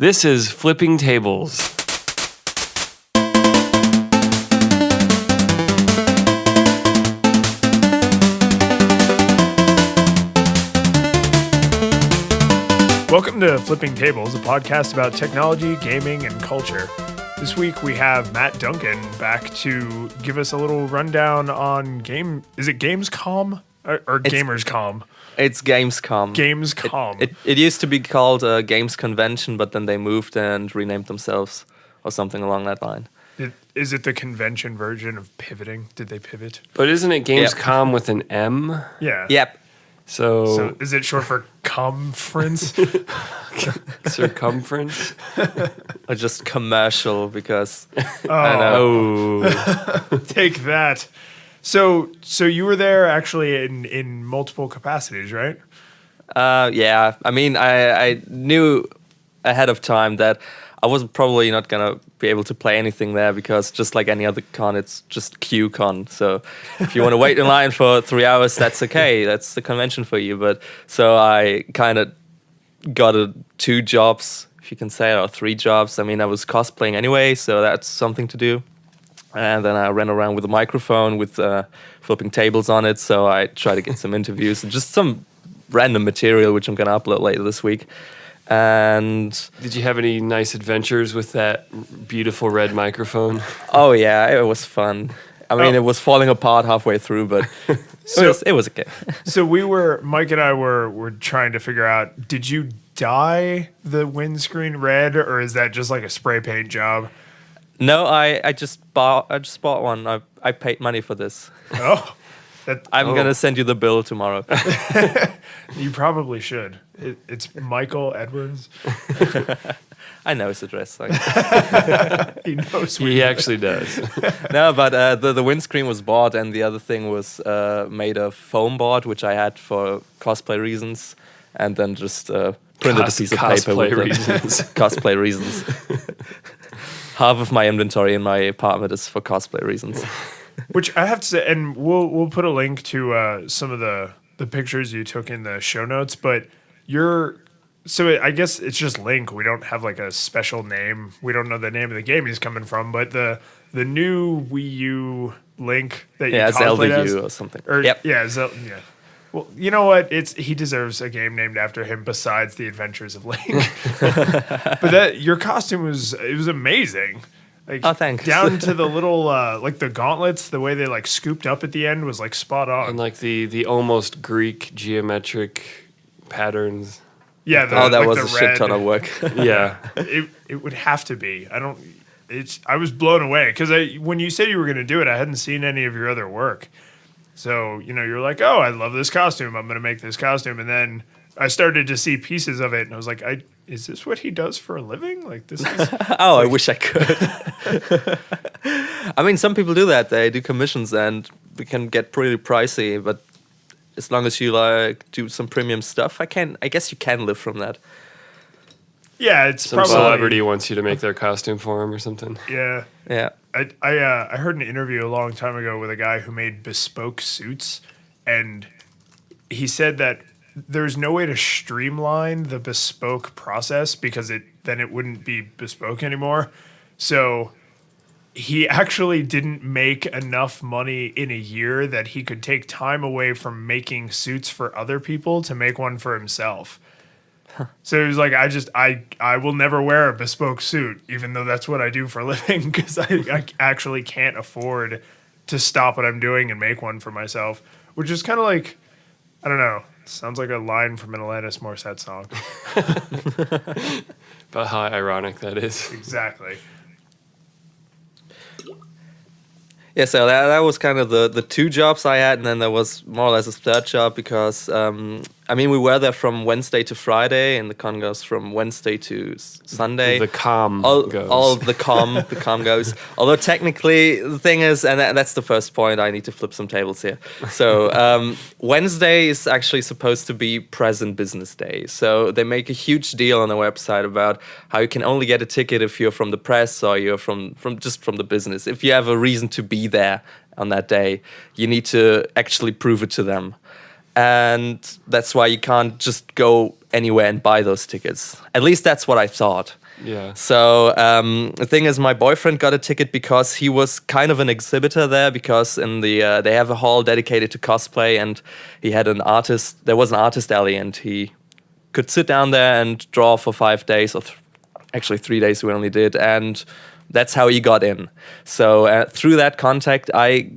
This is Flipping Tables. Welcome to Flipping Tables, a podcast about technology, gaming, and culture. This week we have Matt Duncan back to give us a little rundown on Is it Gamescom or Gamerscom? It's Gamescom. Gamescom. It used to be called Games Convention, but then they moved and renamed themselves or something along that line. Is it the convention version of pivoting? Did they pivot? But isn't it Gamescom with an M? Yeah. Yep. So is it short for conference? circumference? Or just commercial because Take that. So you were there actually in multiple capacities, right? yeah. I mean, I knew ahead of time that I was probably not gonna be able to play anything there because just like any other con, it's just QueueCon. So if you want to wait in line for 3 hours, that's okay. That's the convention for you. But so I kind of got 2 jobs, if you can say it, or 3 jobs. I mean, I was cosplaying anyway, so that's something to do. And then I ran around with a microphone with flipping tables on it. So I tried to get some interviews and just some random material, which I'm going to upload later this week. And did you have any nice adventures with that beautiful red microphone? Oh yeah, it was fun. I mean, it was falling apart halfway through, but it was okay. So Mike and I were trying to figure out, did you dye the windscreen red, or is that just like a spray paint job? No, I just bought one. I paid money for this. Oh. I'm gonna send you the bill tomorrow. You probably should. It's Michael Edwards. I know his address. He knows. He actually does. No, but the windscreen was bought, and the other thing was made of foam board, which I had for cosplay reasons, and then just printed a piece of paper with cosplay reasons. Half of my inventory in my apartment is for cosplay reasons. Which I have to say, and we'll put a link to some of the pictures you took in the show notes, but I guess it's just Link. We don't have like a special name. We don't know the name of the game he's coming from, but the new Wii U Link that you cosplayed as, Zelda U or something. Yep. Yeah, yeah. Well, you know what? He deserves a game named after him besides The Adventures of Link. But your costume was amazing. Like, oh, thanks. Down to the little, like the gauntlets, the way they like scooped up at the end was like spot on. And like the almost Greek geometric patterns. Yeah. That was a shit ton of work. Yeah. It would have to be. I was blown away because when you said you were going to do it, I hadn't seen any of your other work. So, you're like, oh, I love this costume. I'm going to make this costume. And then I started to see pieces of it and I was like, is this what he does for a living? Like this is I wish I could. I mean, some people do that. They do commissions and they can get pretty pricey, but as long as you like do some premium stuff, I guess you can live from that. Yeah, it's some celebrity wants you to make their costume for him or something. Yeah. Yeah. I heard an interview a long time ago with a guy who made bespoke suits, and he said that there's no way to streamline the bespoke process because then it wouldn't be bespoke anymore. So he actually didn't make enough money in a year that he could take time away from making suits for other people to make one for himself. So he was like, I will never wear a bespoke suit, even though that's what I do for a living, because I actually can't afford to stop what I'm doing and make one for myself, which is kind of like, I don't know, sounds like a line from an Alanis Morissette song. But how ironic that is. Exactly. Yeah, so that was kind of the 2 jobs I had, and then there was more or less a 3rd job because, we were there from Wednesday to Friday, and the con goes from Wednesday to Sunday. The com goes. The com goes. Although technically, the thing is, and that's the first point, I need to flip some tables here. So Wednesday is actually supposed to be present business day. So they make a huge deal on their website about how you can only get a ticket if you're from the press or you're from the business. If you have a reason to be there on that day, you need to actually prove it to them. and that's why you can't just go anywhere and buy those tickets. At least that's what I thought. Yeah. So the thing is, my boyfriend got a ticket because he was kind of an exhibitor there, because in the they have a hall dedicated to cosplay, and he had an artist. There was an artist alley, and he could sit down there and draw for 5 days, or actually 3 days we only did, and that's how he got in. So through that contact, I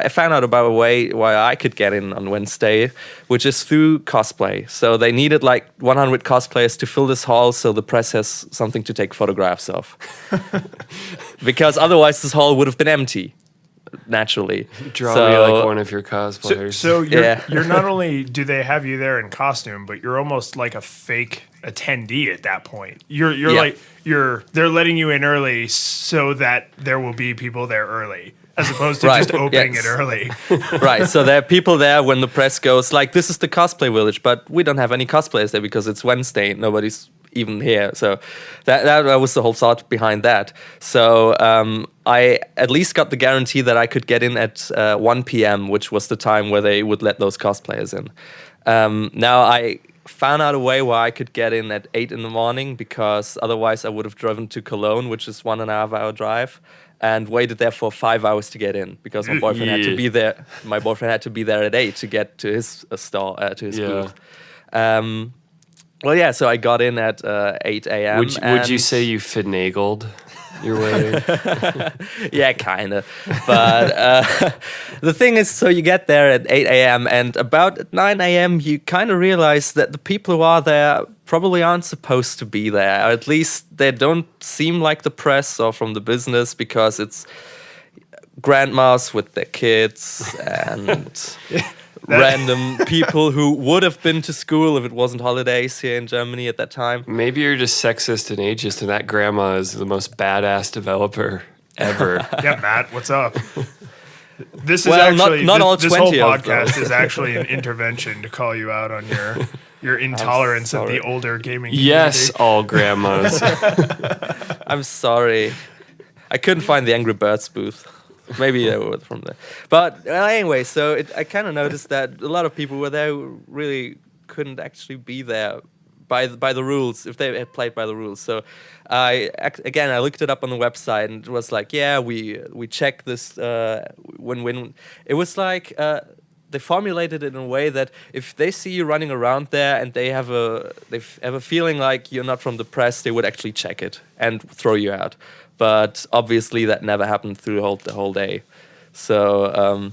found out about a way why I could get in on Wednesday, which is through cosplay. So they needed like 100 cosplayers to fill this hall, so the press has something to take photographs of. Because otherwise this hall would have been empty, naturally. Draw me like one of your cosplayers. So you're not only do they have you there in costume, but you're almost like a fake attendee at that point. They're letting you in early so that there will be people there early, as opposed to just opening it early. Right, so there are people there when the press goes like, this is the cosplay village, but we don't have any cosplayers there because it's Wednesday, nobody's even here. So that was the whole thought behind that. So I at least got the guarantee that I could get in at 1 p.m., which was the time where they would let those cosplayers in. Now I found out a way where I could get in at 8 in the morning, because otherwise I would have driven to Cologne, which is 1.5 hour drive, and waited there for 5 hours to get in, because my boyfriend had to be there. My boyfriend had to be there at 8 to get to his stall, to his booth. Well, yeah, so I got in at 8 a.m. Would you say you finagled your way in? Yeah, kind of. But the thing is, so you get there at 8 a.m. and about at 9 a.m. you kind of realize that the people who are there probably aren't supposed to be there. Or at least they don't seem like the press or from the business, because it's grandmas with their kids and random people who would have been to school if it wasn't holidays here in Germany at that time. Maybe you're just sexist and ageist, and that grandma is the most badass developer ever. Yeah, Matt, what's up? This is Well, actually not all this whole 20 of them. podcast is actually an intervention to call you out on your intolerance of the older gaming Yes, community. all grandmas. I'm sorry. I couldn't find the Angry Birds booth. Maybe they were from there. But anyway, so I kind of noticed that a lot of people were there who really couldn't actually be there by the rules, if they had played by the rules. So I looked it up on the website, and it was like, yeah, we check this when it was like they formulated it in a way that if they see you running around there and they have a feeling like you're not from the press, they would actually check it and throw you out. But obviously that never happened through the whole day. So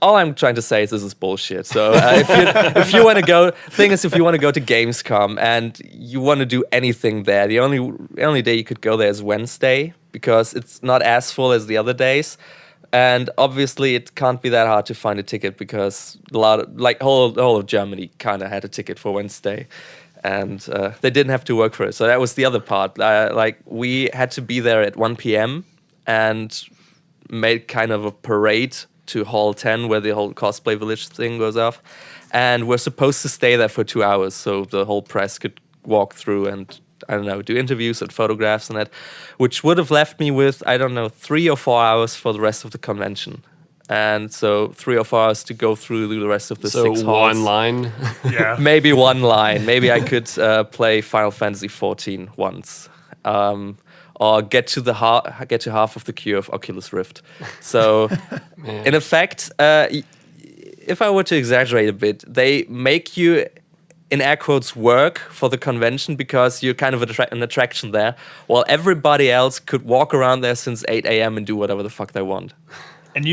all I'm trying to say is this is bullshit. So if you want to go, thing is, if you want to go to Gamescom and you want to do anything there, the only day you could go there is Wednesday, because it's not as full as the other days. And obviously it can't be that hard to find a ticket, because the whole of Germany kind of had a ticket for Wednesday. And they didn't have to work for it. So that was the other part. We had to be there at 1 p.m. and made kind of a parade to Hall 10, where the whole cosplay village thing goes off. And we're supposed to stay there for 2 hours, so the whole press could walk through and, I don't know, do interviews and photographs and that, which would have left me with, 3 or 4 hours for the rest of the convention. And so 3 or 4 hours to go through the rest of the 6 halls. So one line? Yeah. Maybe one line. Maybe I could play Final Fantasy XIV once. Or get to half of the queue of Oculus Rift. So, in effect, if I were to exaggerate a bit, they make you, in air quotes, work for the convention, because you're kind of an attraction there, while everybody else could walk around there since 8 a.m. and do whatever the fuck they want. And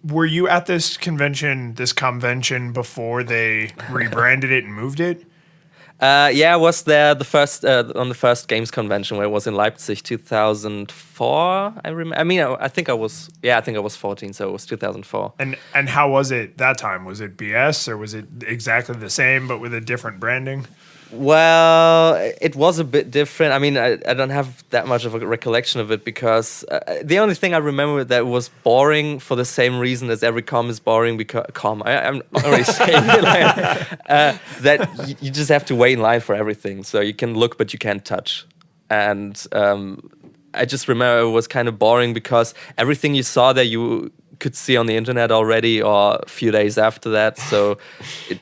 were you at this convention before they rebranded it and moved it? Yeah, I was there on the first Games convention, where it was in Leipzig, 2004. I think I was 14, so it was 2004. And how was it that time? Was it BS, or was it exactly the same but with a different branding? Well, it was a bit different. I mean, I don't have that much of a recollection of it, because the only thing I remember that was boring for the same reason as every com is boring, because I'm already saying it, that you just have to wait in line for everything. So you can look, but you can't touch. And I just remember it was kind of boring, because everything you saw there, you could see on the internet already, or a few days after that. So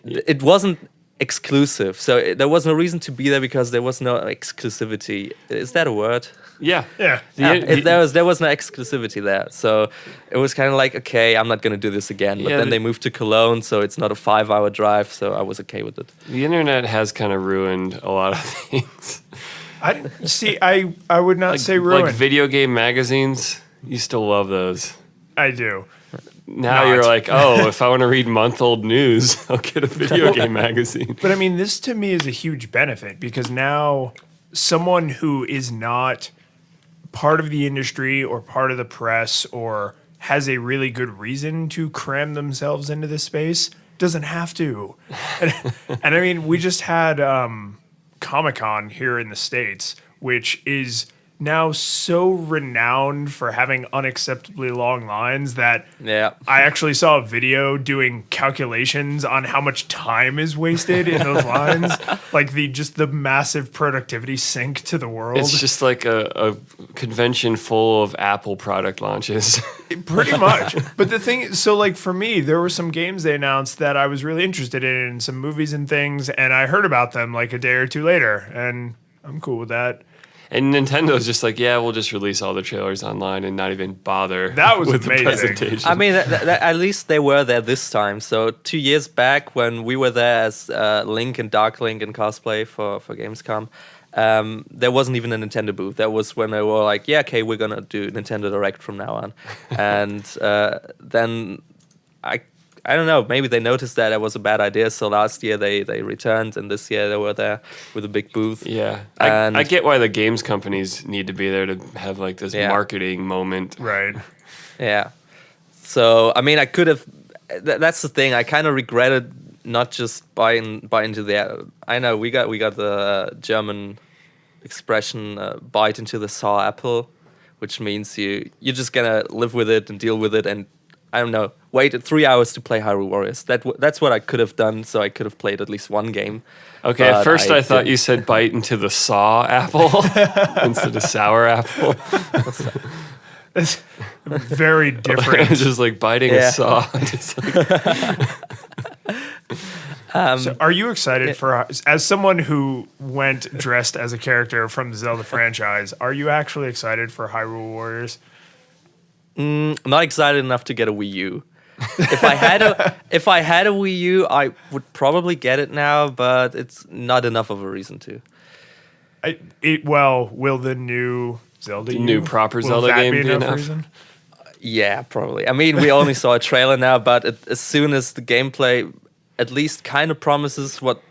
it wasn't exclusive. So there was no reason to be there because there was no exclusivity. Is that a word? Yeah. Yeah. There was no exclusivity there, so it was kind of like, okay, I'm not gonna do this again. But then they moved to Cologne, so it's not a 5-hour drive, so I was okay with it. The internet has kind of ruined a lot of things. I would not say ruined. Like video game magazines, you still love those. I do. Now you're like, oh, if I want to read month-old news, I'll get a video game magazine. But I mean, this to me is a huge benefit because now someone who is not part of the industry or part of the press or has a really good reason to cram themselves into this space doesn't have to. And I mean, we just had Comic-Con here in the States, which is now so renowned for having unacceptably long lines that I actually saw a video doing calculations on how much time is wasted in those lines. Like the massive productivity sink to the world. It's just like a convention full of Apple product launches. Pretty much. But the thing is, so like for me, there were some games they announced that I was really interested in, some movies and things, and I heard about them like a day or two later, and I'm cool with that. And Nintendo's just like, yeah, we'll just release all the trailers online and not even bother that was with amazing. the presentation. I mean, at least they were there this time. So 2 years back when we were there as Link and Dark Link and cosplay for Gamescom, there wasn't even a Nintendo booth. That was when they were like, yeah, okay, we're going to do Nintendo Direct from now on. And then I don't know, maybe they noticed that it was a bad idea, so last year they returned, and this year they were there with a big booth. Yeah, I get why the games companies need to be there to have like this marketing moment. Right. Yeah. So, I mean, I could have... that's the thing, I kind of regretted not just buying into the... I know, we got the German expression, bite into the sour apple, which means you're just gonna live with it and deal with it and I don't know, waited 3 hours to play Hyrule Warriors. That's what I could have done, so I could have played at least one game. Okay, at first I thought you said bite into the saw apple instead of sour apple. That's very different. Just like biting a saw. So are you excited as someone who went dressed as a character from the Zelda franchise, are you actually excited for Hyrule Warriors? Not excited enough to get a Wii U. If I had a Wii U, I would probably get it now, but it's not enough of a reason to. Will the new Zelda proper Zelda game be enough? Reason? Yeah, probably. I mean, we only saw a trailer now, but as soon as the gameplay at least kind of promises what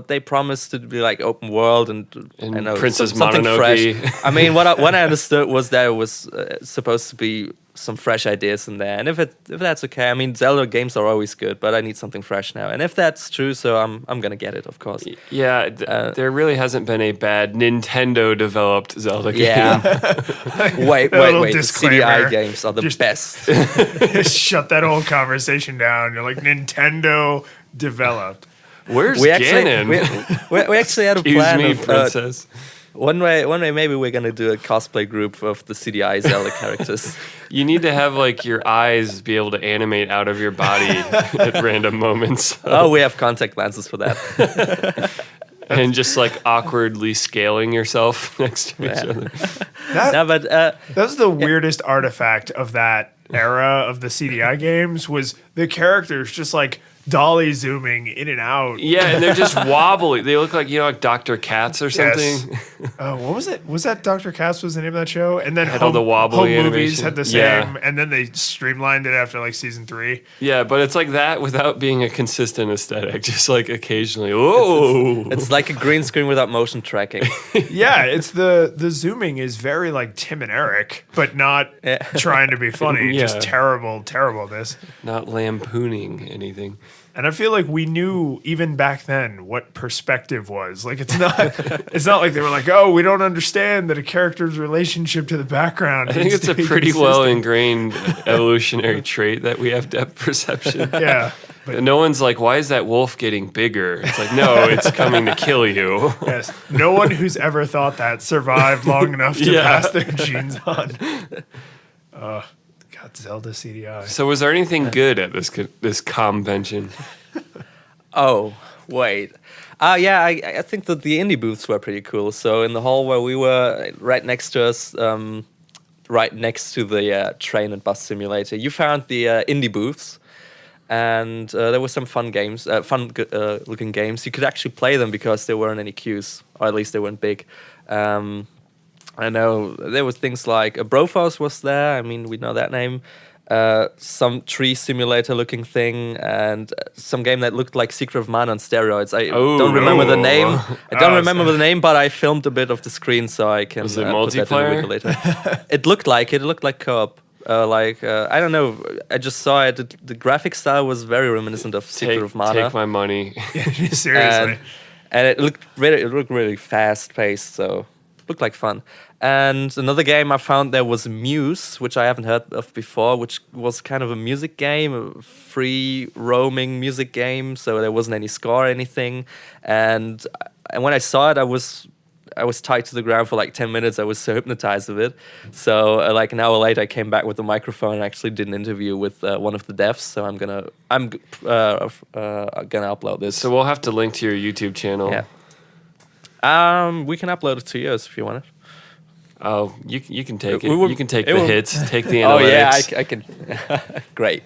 they promised to be like open world and I know, Princess something Mononoke. fresh. I mean, what I understood was that it was supposed to be some fresh ideas in there, and if that's okay, I mean, Zelda games are always good, but I need something fresh now, and if that's true, so I'm gonna get it, of course. Yeah, there really hasn't been a bad Nintendo developed Zelda game. Yeah. wait. The CDI games are the best. Shut that whole conversation down. You're like Nintendo developed. Where's Ganon? We actually had a plan. Excuse me, princess. One way, maybe we're gonna do a cosplay group of the CDI Zelda characters. You need to have like your eyes be able to animate out of your body at random moments. Oh, we have contact lenses for that. And just like awkwardly scaling yourself next to each other. That's the weirdest artifact of that era of the CDI games was the characters just like dolly zooming in and out. Yeah, and they're just wobbly. They look like, like Dr. Katz or something. Yes. What was it? Was that Dr. Katz was the name of that show? And then all the wobbly Home Movies animation. had the same, and then they streamlined it after like season 3. Yeah, but it's like that without being a consistent aesthetic. Just like occasionally, whoa. It's like a green screen without motion tracking. Yeah, it's the zooming is very like Tim and Eric, but not trying to be funny. Yeah. Just terribleness. Not lampooning anything. And I feel like we knew even back then what perspective was. Like it's not like they were like, oh, we don't understand that a character's relationship to the background. I think it's a pretty well ingrained evolutionary trait that we have depth perception. Yeah. But no one's like, why is that wolf getting bigger? It's like, no, it's coming to kill you. Yes. No one who's ever thought that survived long enough to pass their genes on. God, God, Zelda CDI. So was there anything good at this convention? Oh, wait. Yeah, I think that the indie booths were pretty cool. So in the hall where we were, right next to us, right next to the train and bus simulator, you found the indie booths. And there were some fun games, looking games. You could actually play them because there weren't any queues, or at least they weren't big. I know there were things like Broforce was there. I mean, we know that name. Some tree simulator looking thing, and some game that looked like Secret of Mana on steroids. I don't remember the name. I don't remember the name, but I filmed a bit of the screen so I can Was it put that in the video later. It looked like co-op. I don't know. I just saw it. The graphic style was very reminiscent of Secret of Mana. Take my money. Seriously. And it looked really fast paced. So looked like fun. And another game I found there was Muse, which I haven't heard of before, which was kind of a music game, a free roaming music game. So there wasn't any score or anything. And when I saw it, I was tied to the ground for like 10 minutes. I was so hypnotized with it. So like an hour later, I came back with the microphone and actually did an interview with one of the devs. So I'm gonna upload this. So we'll have to link to your YouTube channel. Yeah. We can upload it to yours if you want it. Oh, you can take it. You can take the hits, take the analytics. Oh yeah, I can. Great.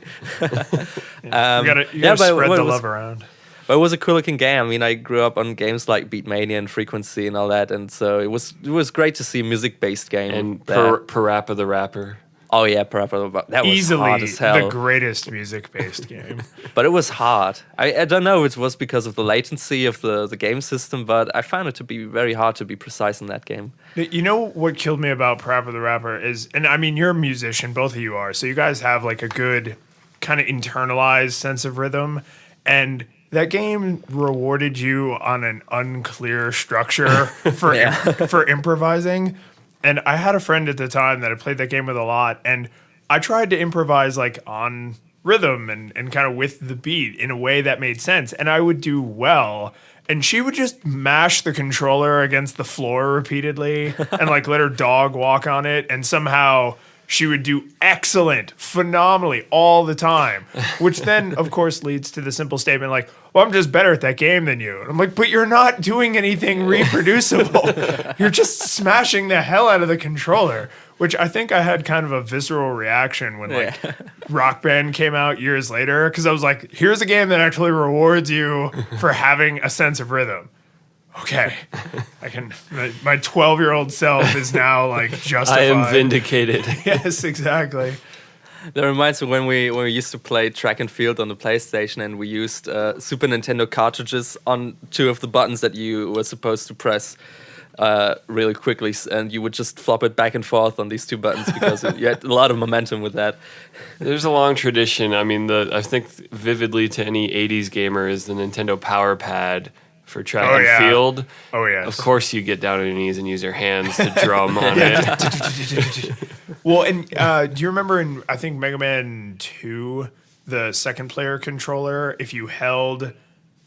You gotta spread the love around. But it was a cool looking game. I mean, I grew up on games like Beatmania and Frequency and all that, and so it was great to see a music based game. And Parappa the Rapper. Oh yeah, Parappa. That was easily hard as hell. the greatest music based game. But it was hard. I don't know if it was because of the latency of the game system, but I found it to be very hard to be precise in that game. You know what killed me about Parappa the Rapper is, and I mean, you're a musician, both of you are, so you guys have like a good kind of internalized sense of rhythm, and that game rewarded you on an unclear structure for improvising. And I had a friend at the time that I played that game with a lot, and I tried to improvise like on rhythm and kind of with the beat in a way that made sense, and I would do well. And she would just mash the controller against the floor repeatedly and like let her dog walk on it, and somehow she would do excellent, phenomenally all the time, which then, of course, leads to the simple statement like, well, I'm just better at that game than you. And I'm like, but you're not doing anything reproducible. You're just smashing the hell out of the controller, which I think I had kind of a visceral reaction when like Rock Band came out years later, because I was like, here's a game that actually rewards you for having a sense of rhythm. Okay, I can. My 12-year-old self is now like justified. I am vindicated. Yes, exactly. That reminds me when we used to play track and field on the PlayStation, and we used Super Nintendo cartridges on two of the buttons that you were supposed to press really quickly, and you would just flop it back and forth on these two buttons because you had a lot of momentum with that. There's a long tradition. I mean, I think vividly to any 80s gamer is the Nintendo Power Pad for track and field. Oh, yes. Of course, you get down on your knees and use your hands to drum on it. Well, and do you remember in, I think, Mega Man 2, the second player controller, if you held,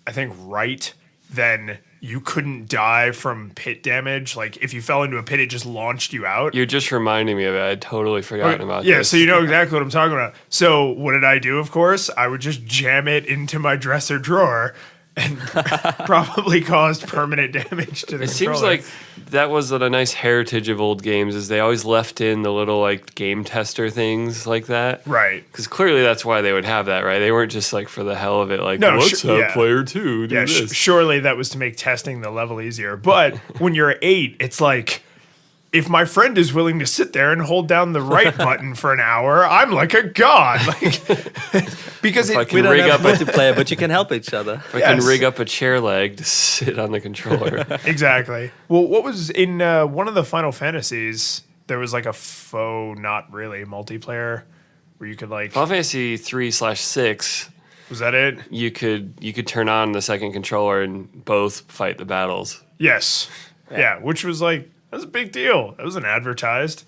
I think, right, then you couldn't die from pit damage. Like, if you fell into a pit, it just launched you out. You're just reminding me of it. I'd totally forgotten about this. Yeah, so you know exactly what I'm talking about. So what did I do, of course? I would just jam it into my dresser drawer and probably caused permanent damage to the controller. It seems like that was a nice heritage of old games, is they always left in the little like game tester things like that. Right. Because clearly that's why they would have that, right? They weren't just like for the hell of it, like, let's have player 2 do this. Surely that was to make testing the level easier. But when you're 8, it's like, if my friend is willing to sit there and hold down the right button for an hour, I'm like a god. Like, because we don't have multiplayer, but you can help each other. If I can rig up a chair leg to sit on the controller. Exactly. Well, what was in one of the Final Fantasies? There was like a faux, not really multiplayer, where you could like Final Fantasy 3/6. Was that it? You could turn on the second controller and both fight the battles. Yes. Yeah, which was like. That was a big deal. That wasn't advertised.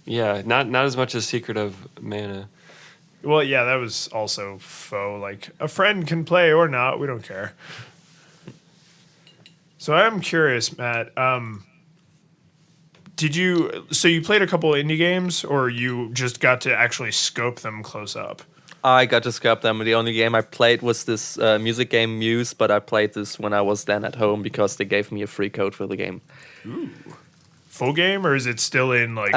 Yeah, not as much as Secret of Mana. Well, yeah, that was also faux. Like, a friend can play or not. We don't care. So I'm curious, Matt. So you played a couple indie games, or you just got to actually scope them close up? I got to scope them. The only game I played was this music game Muse, but I played this when I was then at home because they gave me a free code for the game. Ooh. Full game, or is it still in like?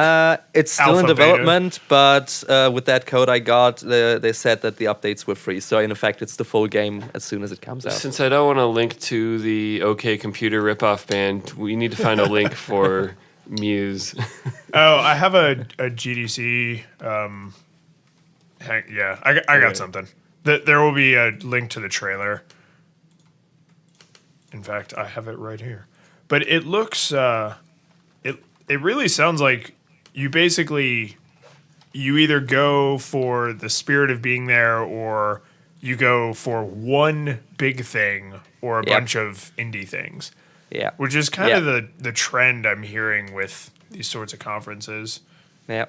It's still in alpha, development, but with that code I got, they said that the updates were free. So in effect, it's the full game as soon as it comes out. Since I don't want to link to the OK Computer ripoff band, we need to find a link for Muse. I have a GDC. I got something. There will be a link to the trailer. In fact, I have it right here. But it looks. It really sounds like you either go for the spirit of being there, or you go for one big thing or a bunch of indie things. Yeah. Which is kind of the trend I'm hearing with these sorts of conferences. Yeah.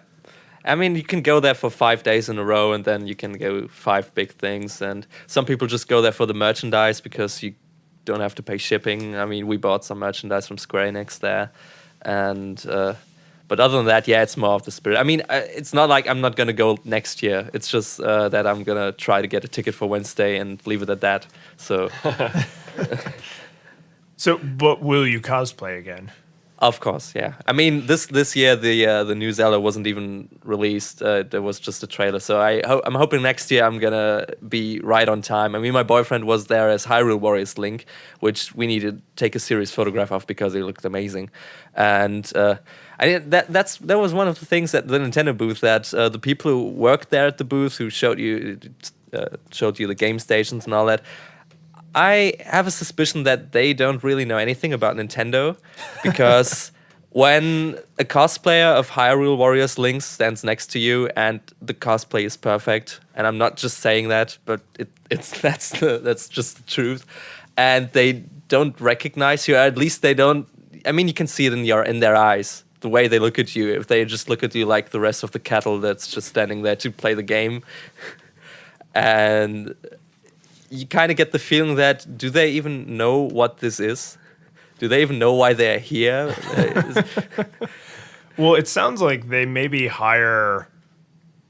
I mean, you can go there for 5 days in a row, and then you can go 5 big things. And some people just go there for the merchandise because you don't have to pay shipping. I mean, we bought some merchandise from Square Enix there. And but other than that, it's more of the spirit. I mean, it's not like I'm not going to go next year. It's just that I'm going to try to get a ticket for Wednesday and leave it at that. So... But will you cosplay again? Of course, yeah. I mean, this year the new Zelda wasn't even released. There was just a trailer. So I'm hoping next year I'm gonna be right on time. I mean, my boyfriend was there as Hyrule Warriors Link, which we need to take a serious photograph of because he looked amazing. And that was one of the things at the Nintendo booth, that the people who worked there at the booth, who showed you the game stations and all that, I have a suspicion that they don't really know anything about Nintendo, because when a cosplayer of Hyrule Warriors Link stands next to you and the cosplay is perfect, and I'm not just saying that, but that's just the truth, and they don't recognize you, or at least they don't. I mean, you can see it in their eyes, the way they look at you. If they just look at you like the rest of the cattle that's just standing there to play the game, and you kind of get the feeling that, do they even know what this is? Do they even know why they're here? Well, it sounds like they maybe hire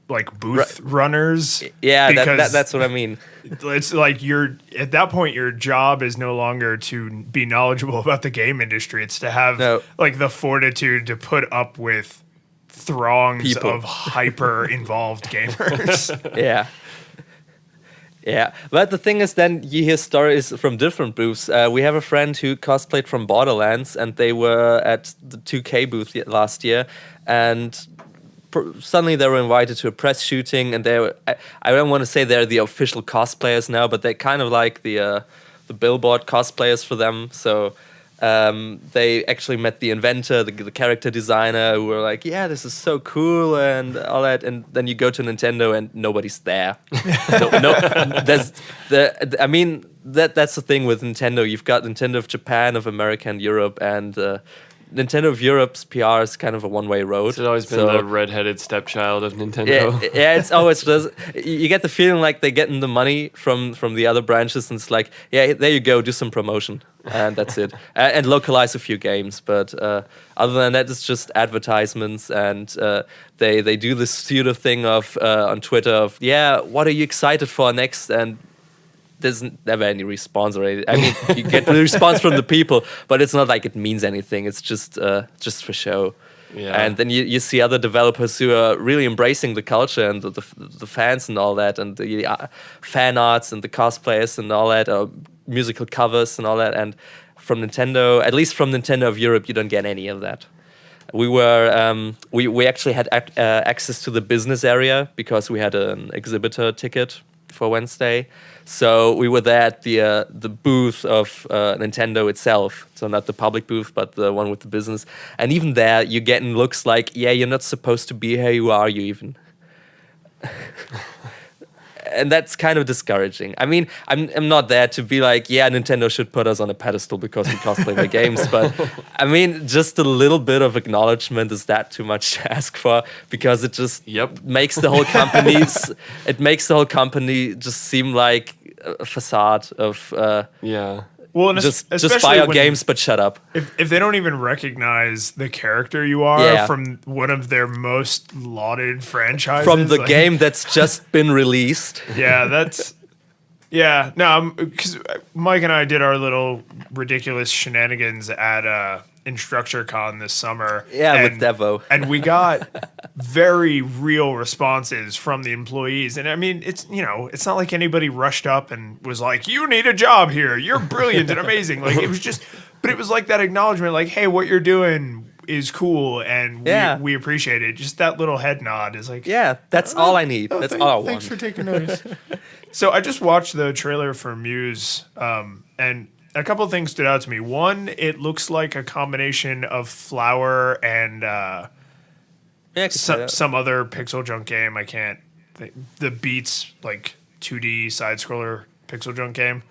like booth runners. Yeah, that's what I mean. It's like at that point, your job is no longer to be knowledgeable about the game industry. It's to have like the fortitude to put up with throngs of hyper involved gamers. Yeah. Yeah, but the thing is, then you hear stories from different booths. We have a friend who cosplayed from Borderlands, and they were at the 2K booth last year, and suddenly they were invited to a press shooting, and I don't want to say they're the official cosplayers now, but they're kind of like the billboard cosplayers for them. So they actually met the inventor, the character designer, who were like, yeah, this is so cool and all that. And then you go to Nintendo and nobody's there. That's the thing with Nintendo. You've got Nintendo of Japan, of America, and Europe, and Nintendo of Europe's PR is kind of a one-way road. It's always been the redheaded stepchild of Nintendo. Yeah, it's always just, you get the feeling like they're getting the money from the other branches, and it's like, yeah, there you go, do some promotion, and that's it, and localize a few games. But other than that, it's just advertisements, and they do this pseudo thing of on Twitter of, yeah, what are you excited for next, and there's never any response or anything. I mean, you get the response from the people, but it's not like it means anything. It's just for show. Yeah. And then you see other developers who are really embracing the culture and the fans and all that, and the fan arts and the cosplayers and all that, musical covers and all that. And from Nintendo, at least from Nintendo of Europe, you don't get any of that. We were we actually had access to the business area because we had an exhibitor ticket for Wednesday. So we were there at the booth of Nintendo itself. So not the public booth, but the one with the business. And even there, you're getting looks like, yeah, you're not supposed to be here. Who are you even? And that's kind of discouraging. I mean, I'm not there to be like, yeah, Nintendo should put us on a pedestal because we cosplay their games. But I mean, just a little bit of acknowledgement, is that too much to ask for? Because it just makes the whole company just seem like a facade of Well, and just buy especially our when- games, but shut up. If they don't even recognize the character you are Yeah. from one of their most lauded franchises. From the like- game that's just been released. Yeah, that's. Yeah, no, because Mike and I did our little ridiculous shenanigans at InstructureCon this summer. Yeah, with Devo. And we got very real responses from the employees. And I mean, it's not like anybody rushed up and was like, "You need a job here. You're brilliant and amazing." Like it was just, but it was like that acknowledgement, like, "Hey, what you're doing is cool, and we appreciate it." Just that little head nod is like, Yeah, that's all I need. That's all I want. Thanks for taking notice. So I just watched the trailer for Muse, and a couple of things stood out to me. One, it looks like a combination of Flower and Yeah, I could say that. some other pixel junk game. I can't think. The Beats, like 2D side scroller pixel junk game.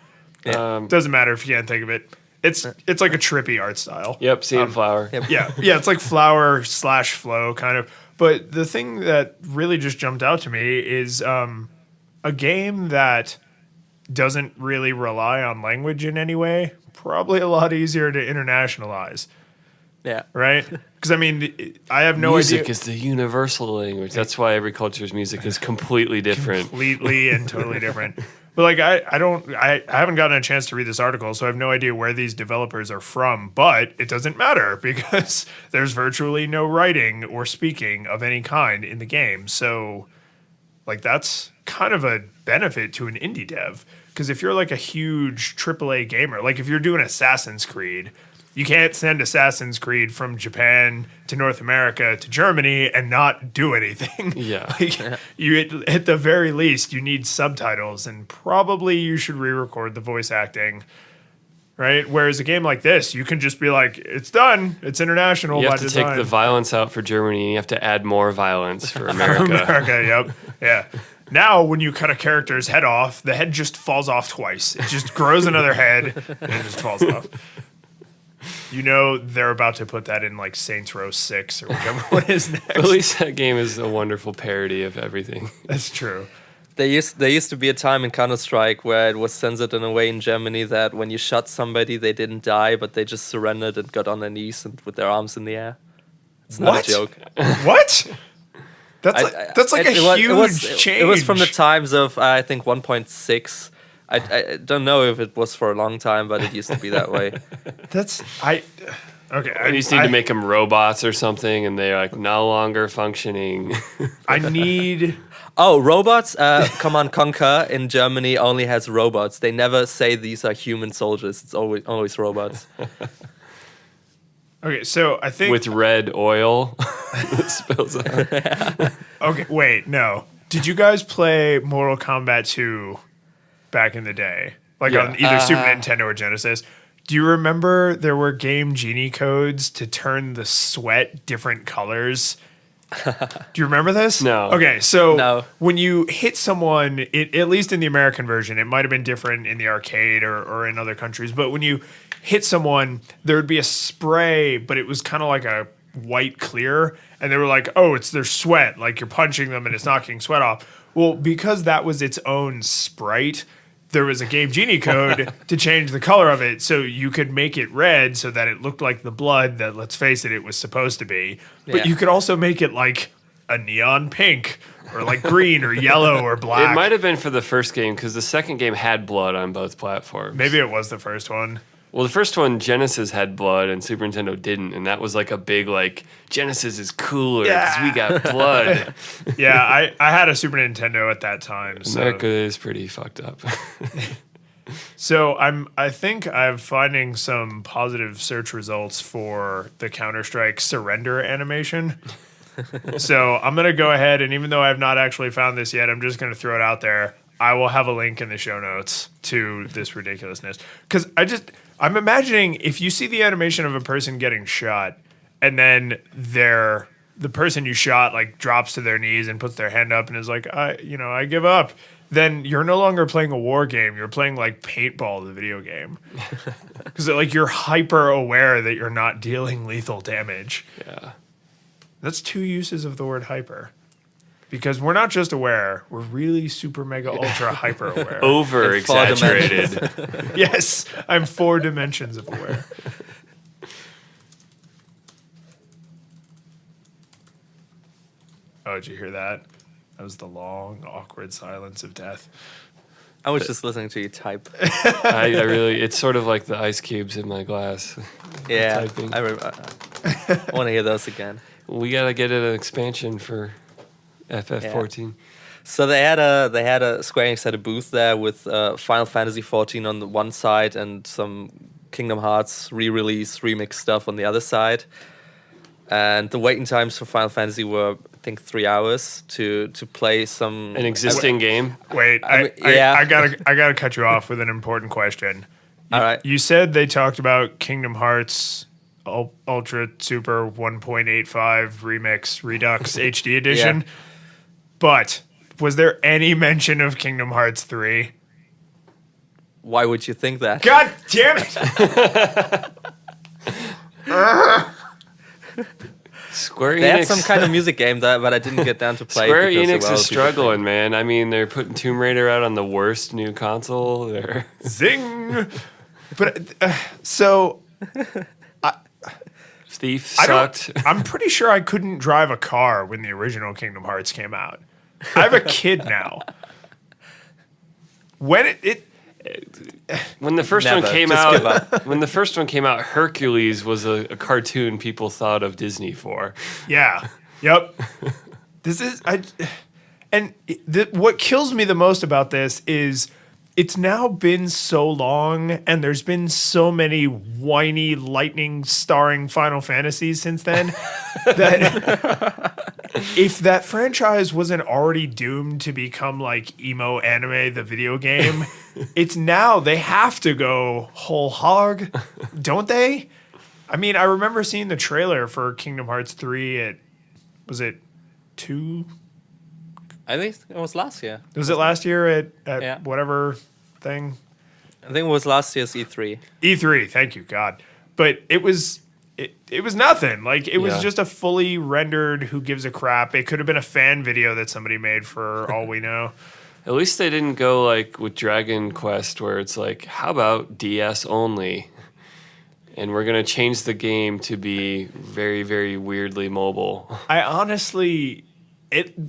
Doesn't matter if you can't think of it. It's like a trippy art style. Yep, seeing Flower. Yep. Yeah, it's like Flower / Flow kind of. But the thing that really just jumped out to me is a game that doesn't really rely on language in any way. Probably a lot easier to internationalize, Yeah. right? Because I mean, I have no Music idea. is the universal language. That's why every culture's music is completely different. Completely and totally different. But like I haven't gotten a chance to read this article, so I have no idea where these developers are from, but it doesn't matter because there's virtually no writing or speaking of any kind in the game. So like that's kind of a benefit to an indie dev. Because if you're like a huge AAA gamer, like if you're doing Assassin's Creed, you can't send Assassin's Creed from Japan to North America to Germany and not do anything. Yeah. Like, you at the very least you need subtitles, and probably you should re-record the voice acting, right? Whereas a game like this, you can just be like, it's done, it's international. You by have to design. take the violence out for Germany, and you have to add more violence for America. America, yep, yeah. Now, when you cut a character's head off, the head just falls off twice. It just grows another head and it just falls off. You know they're about to put that in like Saints Row 6 or whichever one is next. At least that game is a wonderful parody of everything. That's true. There used to be a time in Counter-Strike where it was censored in a way in Germany that when you shot somebody, they didn't die, but they just surrendered and got on their knees and with their arms in the air. It's not What? a joke. What? That's like a huge change. It was from the times of, I think, 1.6. I don't know if it was for a long time, but it used to be that way. Okay. You just need to make them robots or something, and they're like no longer functioning. I need. Oh, robots? Command and Conquer in Germany only has robots. They never say these are human soldiers. It's always robots. Okay, so I think With red oil that spills out. Okay, wait, no. Did you guys play Mortal Kombat 2 back in the day? Like Yeah. on either Super Nintendo or Genesis? Do you remember there were Game Genie codes to turn the sweat different colors? Do you remember this? No. Okay, so No. when you hit someone, at least in the American version, it might have been different in the arcade or in other countries, but when you hit someone, there would be a spray, but it was kind of like a white clear, and they were like, oh, it's their sweat, like you're punching them and it's knocking sweat off. Well, because that was its own sprite, there was a Game Genie code to change the color of it so you could make it red so that it looked like the blood that, let's face it was supposed to be. But Yeah. you could also make it like a neon pink or like green or yellow or black. It might have been for the first game because the second game had blood on both platforms. Maybe it was the first one. Well, the first one, Genesis had blood and Super Nintendo didn't, and that was like a big like Genesis is cooler because we got blood. Yeah, I had a Super Nintendo at that time. So. America is pretty fucked up. So I think I'm finding some positive search results for the Counter-Strike surrender animation. So I'm gonna go ahead, and even though I have not actually found this yet, I'm just gonna throw it out there. I will have a link in the show notes to this ridiculousness. Because I'm imagining if you see the animation of a person getting shot, and then the person you shot like drops to their knees and puts their hand up and is like, I give up. Then you're no longer playing a war game. You're playing like paintball, the video game. Because like you're hyper aware that you're not dealing lethal damage. Yeah. That's two uses of the word hyper. Because we're not just aware, we're really super mega ultra hyper aware. Over In 4 exaggerated. Yes, I'm 4 dimensions of aware. Oh, did you hear that? That was the long, awkward silence of death. I was just listening to you type. I really, it's sort of like the ice cubes in my glass. Yeah, Typing. I want to hear those again. We gotta get an expansion for FF14. So they had a Square Enix had a booth there with Final Fantasy 14 on the one side and some Kingdom Hearts re-release remix stuff on the other side. And the waiting times for Final Fantasy were, I think, 3 hours to play some An existing game. Wait, yeah. I gotta cut you off with an important question. All right. You said they talked about Kingdom Hearts Ultra Super 1.85 Remix Redux HD Edition, but was there any mention of Kingdom Hearts 3? Why would you think that? God damn it! Square They had Enix. some kind of music game that, but I didn't get down to play. Square because Enix there were is other people struggling, man. I mean, they're putting Tomb Raider out on the worst new console. They're Zing! But so Thief I sucked. I'm pretty sure I couldn't drive a car when the original Kingdom Hearts came out. I have a kid now. When When the first Never. one came Just give out, when the first one came out, Hercules was a cartoon people thought of Disney for. yeah, yep. What kills me the most about this is it's now been so long and there's been so many whiny lightning starring Final Fantasies since then that if that franchise wasn't already doomed to become like emo anime, the video game, it's now they have to go whole hog, don't they? I mean, I remember seeing the trailer for Kingdom Hearts 3 at, was it 2? I think it was last year. Was it last year at Yeah. whatever thing? I think it was last year's E3. E3, thank you, God. But it was nothing. Like it was Yeah. just a fully rendered who gives a crap. It could have been a fan video that somebody made for all we know. At least they didn't go like with Dragon Quest, where it's like, how about DS only? And we're gonna change the game to be very, very weirdly mobile. I honestly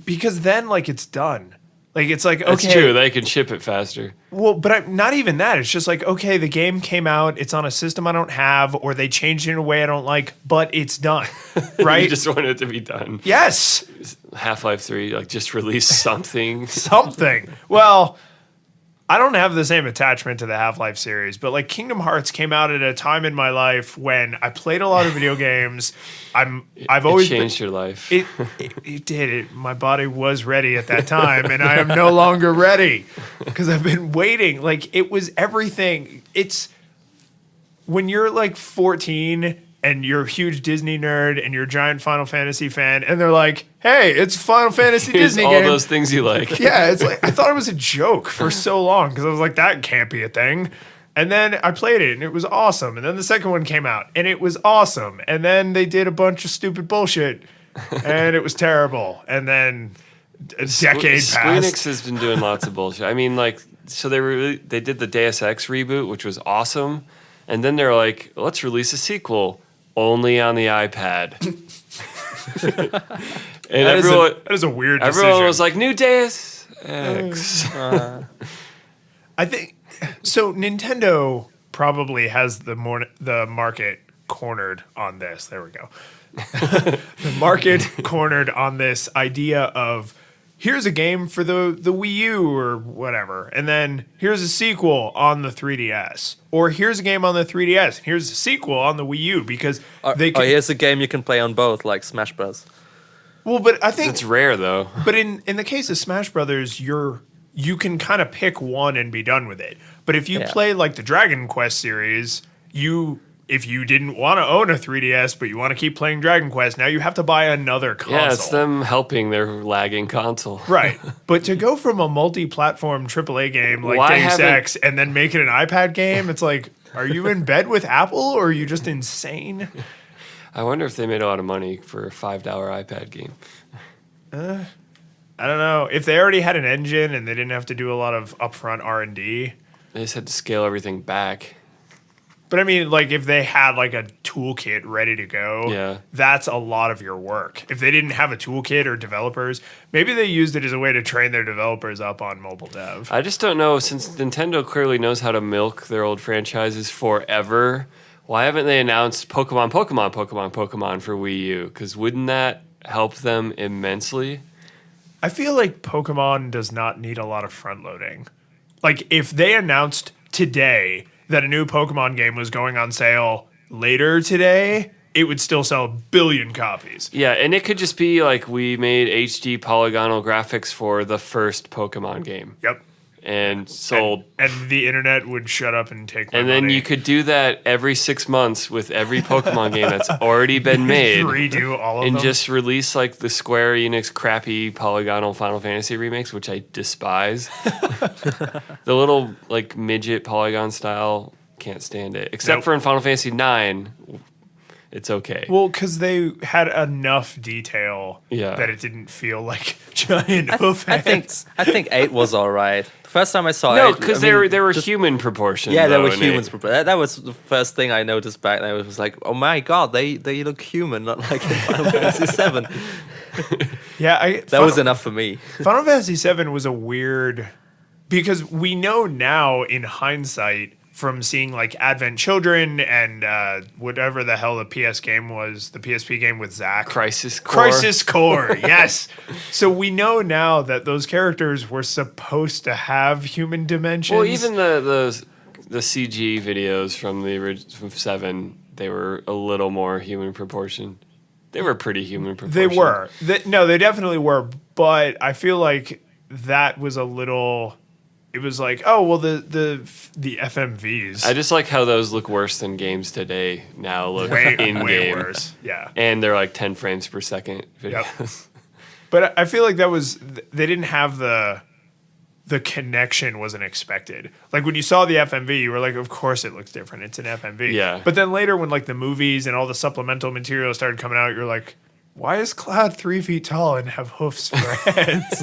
because then like it's done. Like it's like okay, That's true. They can ship it faster. well, but not even that. It's just like okay, the game came out. It's on a system I don't have, or they changed it in a way I don't like, but it's done, right? You just want it to be done. Yes, Half-Life 3, like just release something. something. Well, I don't have the same attachment to the Half-Life series, but like Kingdom Hearts came out at a time in my life when I played a lot of video games. I've always It changed your life. It did. My body was ready at that time, and I am no longer ready because I've been waiting. Like it was everything. It's when you're like 14 and you're a huge Disney nerd and you're a giant Final Fantasy fan, and they're like, "Hey, it's Final Fantasy Here's Disney all game." those things you like. Yeah, it's like I thought it was a joke for so long because I was like, that can't be a thing. And then I played it and it was awesome. And then the second one came out and it was awesome. And then they did a bunch of stupid bullshit and it was terrible. And then a decade Square Enix passed. has been doing lots of bullshit. I mean, like, so they did the Deus Ex reboot, which was awesome, and then they're like, let's release a sequel only on the iPad. And That is a weird decision. everyone was like, new Deus Ex. I think so. Nintendo probably has the market cornered on this. There we go. The market cornered on this idea of here's a game for the Wii U or whatever, and then here's a sequel on the 3DS, or here's a game on the 3DS, and here's a sequel on the Wii U because they can. Here's a game you can play on both, like Smash Bros. Well, but I think It's rare, though. But in the case of Smash Brothers, you can kind of pick one and be done with it. But if you play like the Dragon Quest series, if you didn't want to own a 3DS but you want to keep playing Dragon Quest, now you have to buy another console. Yeah, it's them helping their lagging console. Right. But to go from a multi-platform AAA game like Why Deus haven't- Ex and then make it an iPad game, it's like, are you in bed with Apple or are you just insane? I wonder if they made a lot of money for a $5 iPad game. I don't know. If they already had an engine and they didn't have to do a lot of upfront R&D. They just had to scale everything back. But I mean, like, if they had, like, a toolkit ready to go, that's a lot of your work. If they didn't have a toolkit or developers, maybe they used it as a way to train their developers up on mobile dev. I just don't know, since Nintendo clearly knows how to milk their old franchises forever, why haven't they announced Pokemon for Wii U? Because wouldn't that help them immensely? I feel like Pokemon does not need a lot of front loading. Like, if they announced today that a new Pokemon game was going on sale later today, it would still sell 1 billion copies. Yeah, and it could just be like we made HD polygonal graphics for the first Pokemon game. Yep. And sold. And the internet would shut up and take my money. And then you could do that every 6 months with every Pokemon game that's already been made. Redo all of them. And just release like the Square Enix crappy polygonal Final Fantasy remakes, which I despise. The little like midget polygon style, can't stand it. Except for in Final Fantasy 9, it's okay. Well, because they had enough detail that it didn't feel like giant hoof hands. I think 8 was all right. The first time I saw 8... No, because they were human proportions. Yeah, they were humans. That was the first thing I noticed back then. It was like, oh my god, they look human, not like in Final Fantasy 7. Yeah, that was enough for me. Final Fantasy 7 was a weird... Because we know now, in hindsight, from seeing like Advent Children and whatever the hell the PS game was, the PSP game with Zack. Crisis Core. Crisis Core, yes. So we know now that those characters were supposed to have human dimensions. Well, even the CG videos from 7, they were a little more human proportion. They were pretty human proportion. They were. They definitely were. But I feel like that was a little... It was like, oh, well, the FMVs. I just like how those look worse than games today now look way in-game. Worse, yeah. And they're like 10 frames per second videos. Yep. But I feel like that was... They didn't have the connection wasn't expected. Like, when you saw the FMV, you were like, of course it looks different. It's an FMV. Yeah. But then later, when, like, the movies and all the supplemental material started coming out, you're like... Why is Cloud 3 feet tall and have hoofs for heads?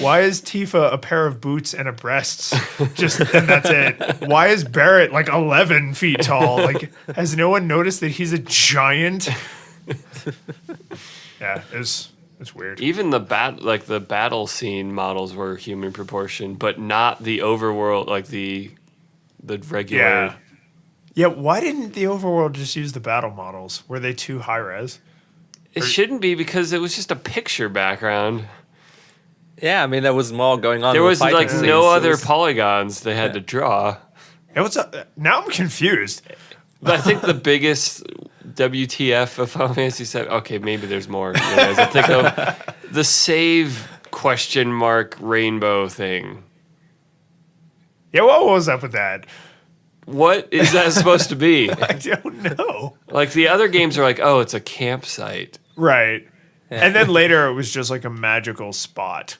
Why is Tifa a pair of boots and a breasts? And that's it. Why is Barrett like 11 feet tall? Like, has no one noticed that he's a giant? Yeah, it's weird. Even the battle scene models were human proportion, but not the overworld, like the regular. Yeah. Why didn't the overworld just use the battle models? Were they too high res? It shouldn't be, because it was just a picture background. Yeah, I mean, there was more going on. There was like no other polygons they had to draw. Now I'm confused. But I think the biggest WTF of Final Fantasy 7. Okay, maybe there's more. I think of the save ? Rainbow thing. Yeah, what was up with that? What is that supposed to be? I don't know. Like, the other games are like, oh, it's a campsite. Right. Yeah. And then later it was just like a magical spot.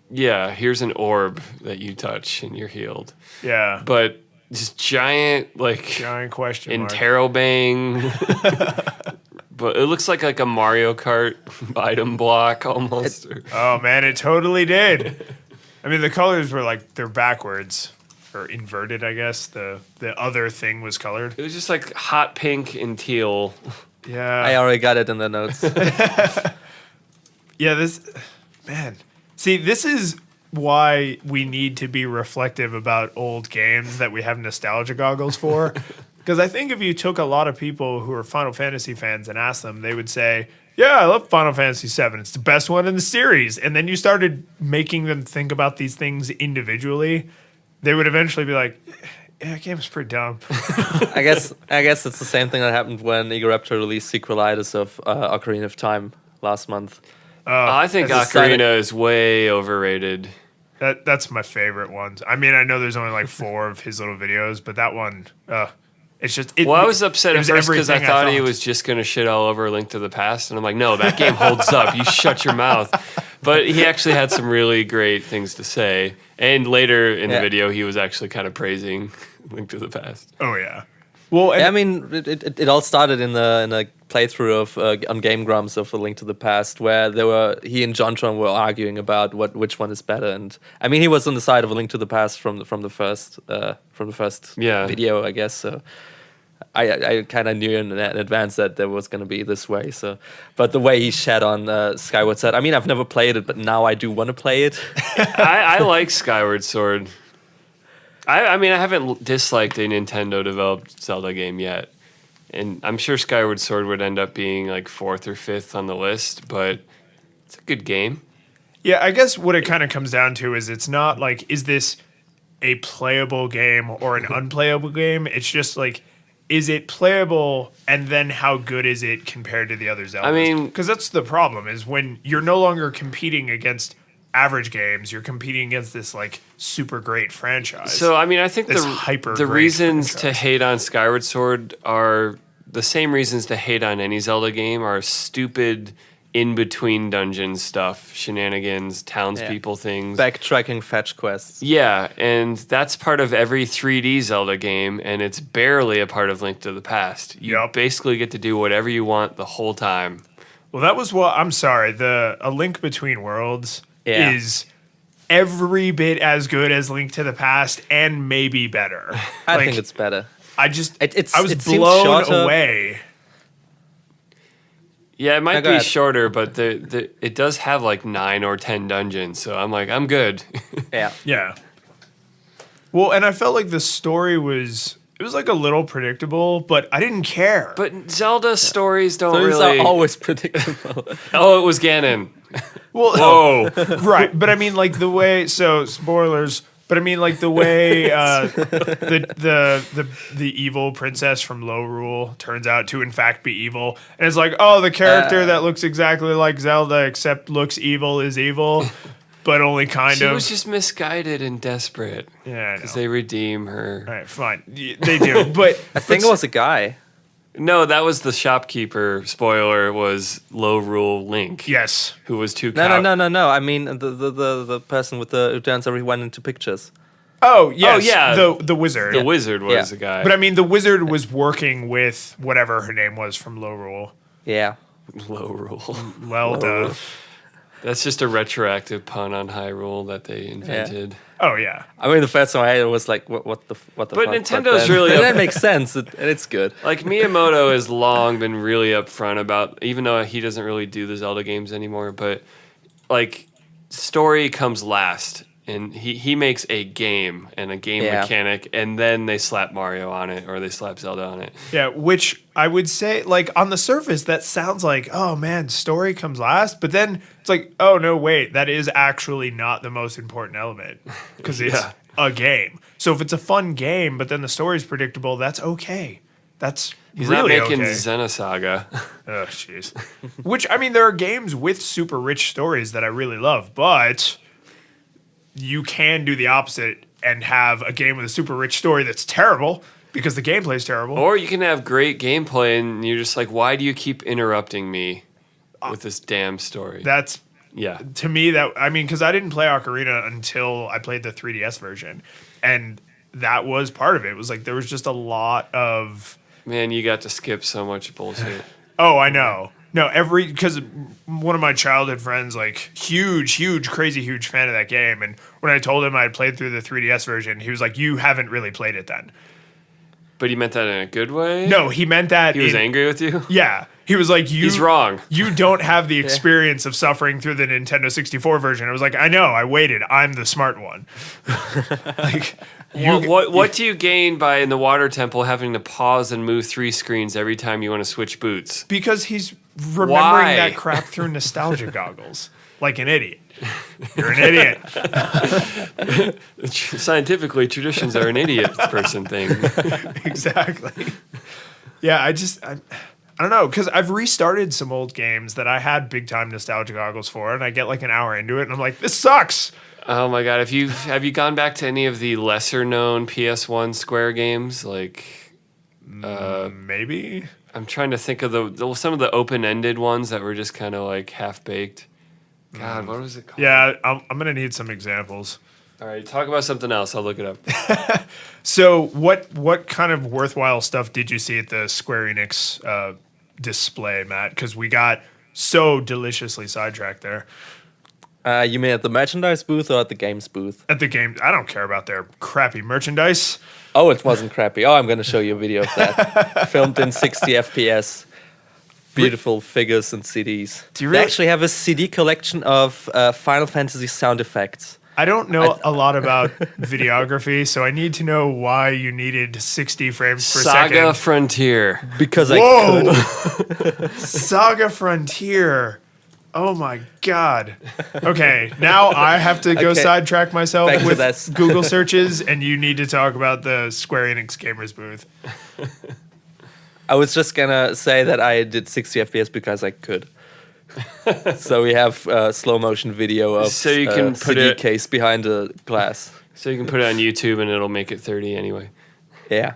Yeah, here's an orb that you touch and you're healed. Yeah. But just giant question mark. Interrobang. But it looks like a Mario Kart item block almost. Oh, man, it totally did. I mean, the colors were like, they're backwards. Or inverted, I guess. The other thing was colored. It was just like hot pink and teal. Yeah. I already got it in the notes. Yeah, man. See, this is why we need to be reflective about old games that we have nostalgia goggles for. Because I think if you took a lot of people who are Final Fantasy fans and asked them, they would say, yeah, I love Final Fantasy VII. It's the best one in the series. And then you started making them think about these things individually. They would eventually be like, yeah, that game's pretty dumb. I guess it's the same thing that happened when Egoraptor released Sequelitis of Ocarina of Time last month. I think Ocarina is way overrated. That's my favorite one. I mean, I know there's only like 4 of his little videos, but that one, it's just... I was upset at first because I thought he was just going to shit all over Link to the Past, and I'm like, no, that game holds up. You shut your mouth. But he actually had some really great things to say. And later in the video, he was actually kind of praising Link to the Past. Oh, yeah. Well, I mean, it all started in the playthrough of on Game Grumps of A Link to the Past, where he and John were arguing about which one is better, and I mean he was on the side of A Link to the Past from the first video, I guess. So I kind of knew in advance that there was going to be this way. So, but the way he shat on Skyward Sword, I mean I've never played it, but now I do want to play it. I like Skyward Sword. I mean I haven't disliked a Nintendo developed Zelda game yet. And I'm sure Skyward Sword would end up being like 4th or 5th on the list, but it's a good game. Yeah, I guess what it kind of comes down to is it's not like, is this a playable game or an unplayable game? It's just like, is it playable, and then how good is it compared to the other Zeldas? I mean, because that's the problem, is when you're no longer competing against average games, you're competing against this like super great franchise. So I mean, I think This the hyper-great reasons to franchise. hate on Skyward Sword are the same reasons to hate on any Zelda game, are stupid in between dungeon stuff, shenanigans, townspeople things. Backtracking fetch quests. Yeah, and that's part of every 3D Zelda game, and it's barely a part of Link to the Past. You Yup. basically get to do whatever you want the whole time. Well, that was what I'm sorry. A Link Between Worlds Yeah. is every bit as good as Link to the Past and maybe better. I Like, think it's better. I just It I was seems blown shorter. away. Yeah, it might go be ahead. shorter, but it does have like 9 or 10 dungeons, so I'm like, I'm good. Yeah. Yeah. Well, and I felt like the story was like a little predictable, but I didn't care. But Zelda stories don't Those really. are always predictable. Oh, it was Ganon. well, Oh, right, but I mean like the way, so spoilers, but I mean like the way the evil princess from Low Rule turns out to in fact be evil, and it's like, oh, the character that looks exactly like Zelda except looks evil is evil, but only kind she of. was just misguided and desperate. Yeah, I know. Because they redeem her. All right, fine, they do, but I think it was a guy. No, that was the shopkeeper. Spoiler, was Low Rule Link. yes. Who was too No. I mean the person with who turns everyone into pictures. Oh yes, yeah. the wizard. The wizard was Yeah. the guy. But I mean, the wizard was working with whatever her name was from Low Rule. Yeah. Low Rule. Well done. That's just a retroactive pun on Hyrule that they invented. Oh yeah. I mean, the first time I had it was like, what the But fuck? Nintendo's then- really and up- that makes sense, and it's good. Like Miyamoto has long been really upfront about, even though he doesn't really do the Zelda games anymore, but like story comes last, and he makes a game and a game Yeah. mechanic, and then they slap Mario on it or they slap Zelda on it. Yeah, which I would say, like, on the surface, that sounds like, oh man, story comes last. But then it's like, oh no, wait, that is actually not the most important element because it's Yeah. a game. So if it's a fun game, but then the story's predictable, that's okay. That's He's really not making okay. Xenosaga. Oh, jeez. Which, I mean, there are games with super rich stories that I really love, but you can do the opposite and have a game with a super rich story that's terrible because the gameplay's terrible. Or you can have great gameplay, and you're just like, why do you keep interrupting me with this damn story? That's, Yeah. to me, that, I mean, because I didn't play Ocarina until I played the 3DS version. And that was part of it. It was like there was just a lot of, Man, you got to skip so much bullshit. oh, I know. No, because one of my childhood friends, like huge, crazy huge fan of that game. And when I told him I had played through the 3DS version, he was like, you haven't really played it then. But he meant that in a good way? No, he meant that. He was angry with you? Yeah. He was like, He's wrong. You don't have the experience of suffering through the Nintendo 64 version. I was like, I know, I waited. I'm the smart one. Like, What do you gain by in the water temple having to pause and move 3 screens every time you want to switch boots? because he's remembering Why? that crap through nostalgia goggles. Like an idiot. You're an idiot. Scientifically, traditions are an idiot person thing. Exactly. Yeah, I don't know, because I've restarted some old games that I had big time nostalgia goggles for, and I get like an hour into it, and I'm like, this sucks. Oh my god, have you gone back to any of the lesser known PS1 Square games? Like Maybe. I'm trying to think of some of the open-ended ones that were just kind of like half-baked. God, what was it called? Yeah, I'm gonna need some examples. All right, talk about something else. I'll look it up. So, what kind of worthwhile stuff did you see at the Square Enix display, Matt? Because we got so deliciously sidetracked there. You mean at the merchandise booth or at the games booth? At the game, I don't care about their crappy merchandise. Oh, it wasn't crappy. Oh, I'm going to show you a video of that. Filmed in 60 FPS. Beautiful figures and CDs. They actually have a CD collection of Final Fantasy sound effects. I don't know a lot about videography, so I need to know why you needed 60 frames per second. Saga Frontier. Because I could. Saga Frontier. Oh my god. Okay, now I have to go sidetrack myself Back to with this. Google searches, and you need to talk about the Square Enix Gamers booth. I was just going to say that I did 60 FPS because I could. So we have slow motion video of So you can put CD it- case behind a glass. So you can put it on YouTube and it'll make it 30 anyway. Yeah.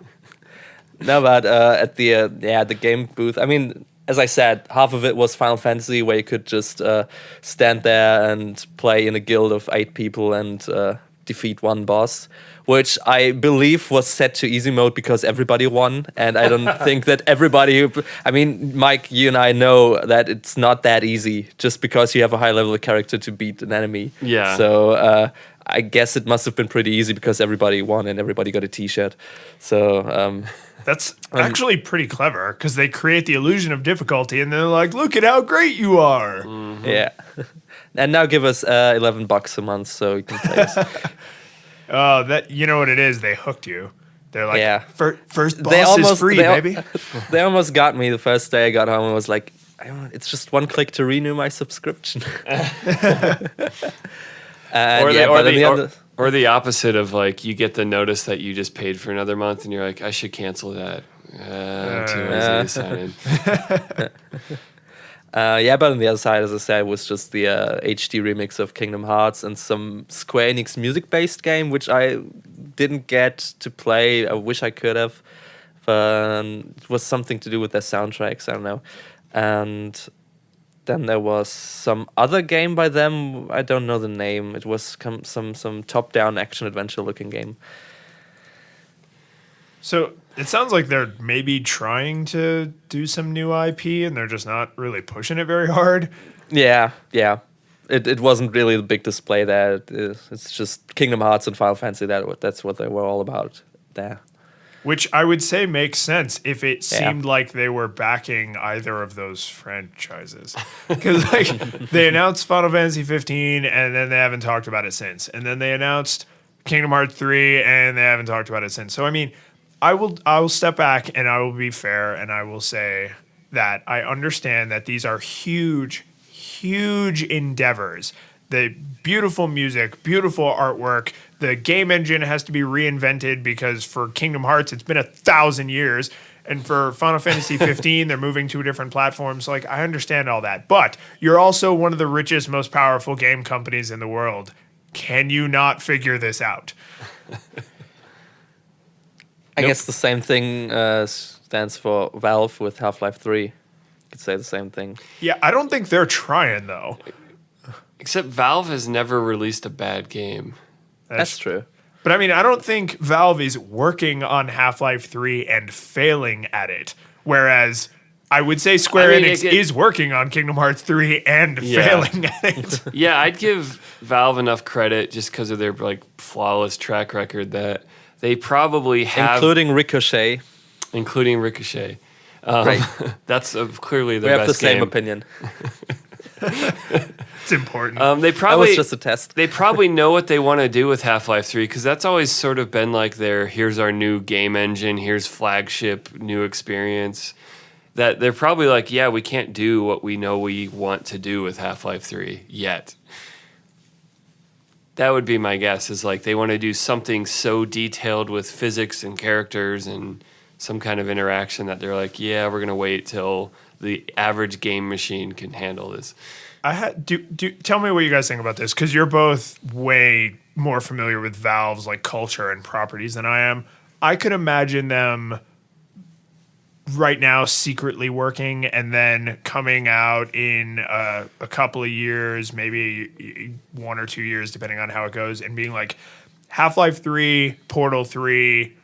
No, but at the game booth, I mean, as I said, half of it was Final Fantasy, where you could just stand there and play in a guild of 8 people and defeat one boss, which I believe was set to easy mode because everybody won. And I don't think that everybody I mean, Mike, you and I know that it's not that easy just because you have a high level of character to beat an enemy. Yeah. So I guess it must have been pretty easy because everybody won and everybody got a t-shirt. So That's actually pretty clever, because they create the illusion of difficulty, and they're like, look at how great you are. yeah. And now give us $11 a month so you can play us. Oh, that, you know what it is? They hooked you. They're like, Yeah. First boss is free, baby. They almost got me the first day I got home and was like, it's just one click to renew my subscription. Or the opposite of like you get the notice that you just paid for another month and you're like, I should cancel that. Too easy to sign in. But on the other side, as I said, was just the HD remix of Kingdom Hearts and some Square Enix music-based game, which I didn't get to play. I wish I could have. But it was something to do with their soundtracks, I don't know. And then there was some other game by them. I don't know the name. It was some top-down action-adventure looking game. So it sounds like they're maybe trying to do some new IP, and they're just not really pushing it very hard. Yeah. It wasn't really the big display there. It's just Kingdom Hearts and Final Fantasy. That's what they were all about there. Which I would say makes sense if it seemed like they were backing either of those franchises. Because like they announced Final Fantasy 15 and then they haven't talked about it since. And then they announced Kingdom Hearts 3 and they haven't talked about it since. So I mean, I will step back and I will be fair and I will say that I understand that these are huge endeavors. The beautiful music, beautiful artwork. The game engine has to be reinvented because for Kingdom Hearts, it's been 1,000 years. And for Final Fantasy 15, they're moving to a different platform. So, like, I understand all that. But you're also one of the richest, most powerful game companies in the world. Can you not figure this out? I guess the same thing stands for Valve with Half-Life 3. You could say the same thing. Yeah, I don't think they're trying, though. Except Valve has never released a bad game. That's true. But I mean, I don't think Valve is working on Half-Life 3 and failing at it. Whereas I would say Square Enix is working on Kingdom Hearts 3 and failing at it. Yeah, I'd give Valve enough credit just because of their like flawless track record that they probably have, including Ricochet. Right. That's clearly the best game. We have the same opinion. It's important. They probably, that was just a test. They probably know what they want to do with Half-Life 3 because that's always sort of been like here's our new game engine, here's flagship new experience. That they're probably like, yeah, we can't do what we know we want to do with Half-Life 3 yet. That would be my guess, is like they want to do something so detailed with physics and characters and some kind of interaction that they're like, yeah, we're going to wait till the average game machine can handle this. Tell me what you guys think about this, because you're both way more familiar with Valve's like culture and properties than I am. I could imagine them right now secretly working and then coming out in a couple of years, maybe 1 or 2 years, depending on how it goes, and being like, Half-Life 3, Portal 3,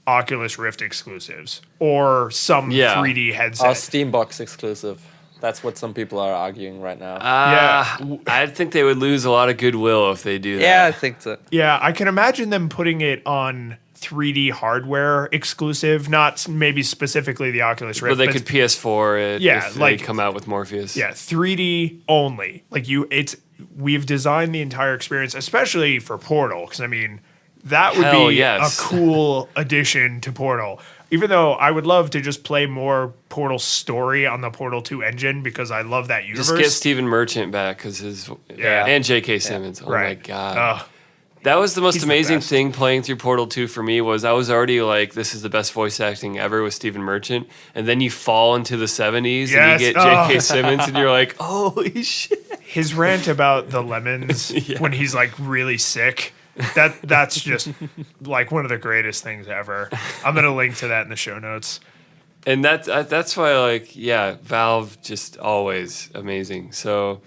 Oculus Rift exclusives or some Yeah. 3D Or headset. Steambox exclusive. That's what some people are arguing right now. I think they would lose a lot of goodwill if they do that. Yeah, I think so. Yeah, I can imagine them putting it on 3D hardware exclusive, not maybe specifically the Oculus Rift. But they could PS4 it Yeah, if like- they come out with Morpheus. Yeah, 3D only. Like we've designed the entire experience, especially for Portal, because I mean, that would Hell be yes. a cool addition to Portal. Even though I would love to just play more Portal story on the Portal 2 engine because I love that universe. Just get Stephen Merchant back because Yeah. and J.K. Simmons. Oh Right. my god. Ugh. That was the most He's the amazing best. thing playing through Portal 2 for me was I was already like, this is the best voice acting ever with Stephen Merchant. And then you fall into the 70s and Yes. you get J.K. Simmons and you're like, holy shit. His rant about the lemons when he's like really sick. That's just like one of the greatest things ever. I'm gonna link to that in the show notes. And that's why, like, yeah, Valve just always amazing. So,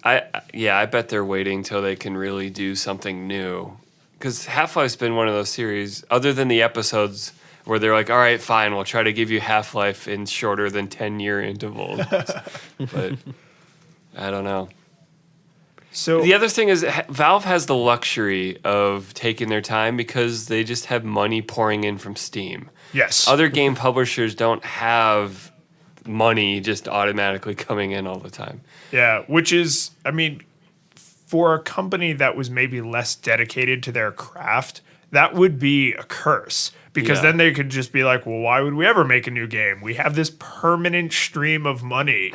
I bet they're waiting till they can really do something new. Because Half-Life's been one of those series, other than the episodes where they're like, all right, fine, we'll try to give you Half-Life in shorter than 10-year intervals. But I don't know. So The other thing is Valve has the luxury of taking their time because they just have money pouring in from Steam. yes, Other game publishers don't have money just automatically coming in all the time. yeah, which is, I mean, for a company that was maybe less dedicated to their craft, that would be a curse because Yeah. then they could just be like, well, why would we ever make a new game? We have this permanent stream of money.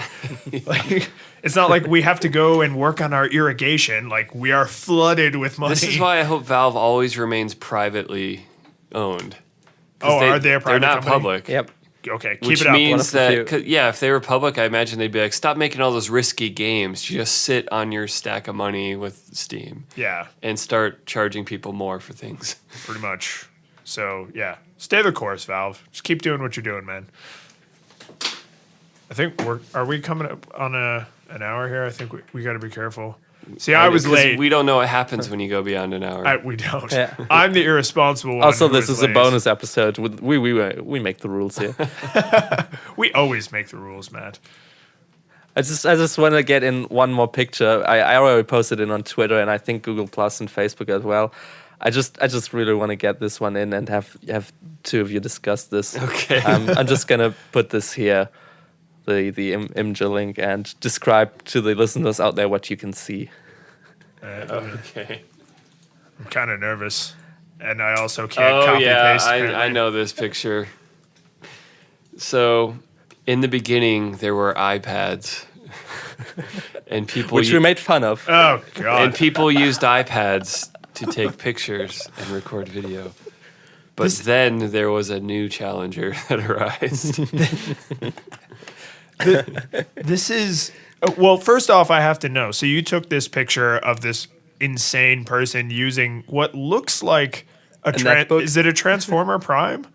Like, it's not like we have to go and work on our irrigation. Like, we are flooded with money. This is why I hope Valve always remains privately owned. 'Cause are they a private They're not company? public. Yep. Okay, keep Which it up. means One of the that, few. 'cause, yeah, if they were public, I imagine they'd be like, stop making all those risky games. Just sit on your stack of money with Steam Yeah, and start charging people more for things. pretty much. So, yeah, stay the course, Valve. Just keep doing what you're doing, man. I think are we coming up on an hour here? I think we got to be careful. See, I was 'Cause late. We don't know what happens when you go beyond an hour. We don't. Yeah. I'm the irresponsible one. Also, who this is a late. bonus episode. We make the rules here. We always make the rules, Matt. I just want to get in one more picture. I already posted it on Twitter and I think Google Plus and Facebook as well. I just really want to get this one in and have two of you discuss this. Okay. I'm just gonna put this here, the image link, and describe to the listeners out there what you can see. Okay. I'm kind of nervous, and I also can't copy paste. I apparently. know this picture. So, in the beginning, there were iPads, and people Which we made fun of. Oh God. and people used iPads to take pictures and record video. But then there was a new challenger that arose. This is well. First off, I have to know. So you took this picture of this insane person using what looks like a netbook? is it a Transformer Prime?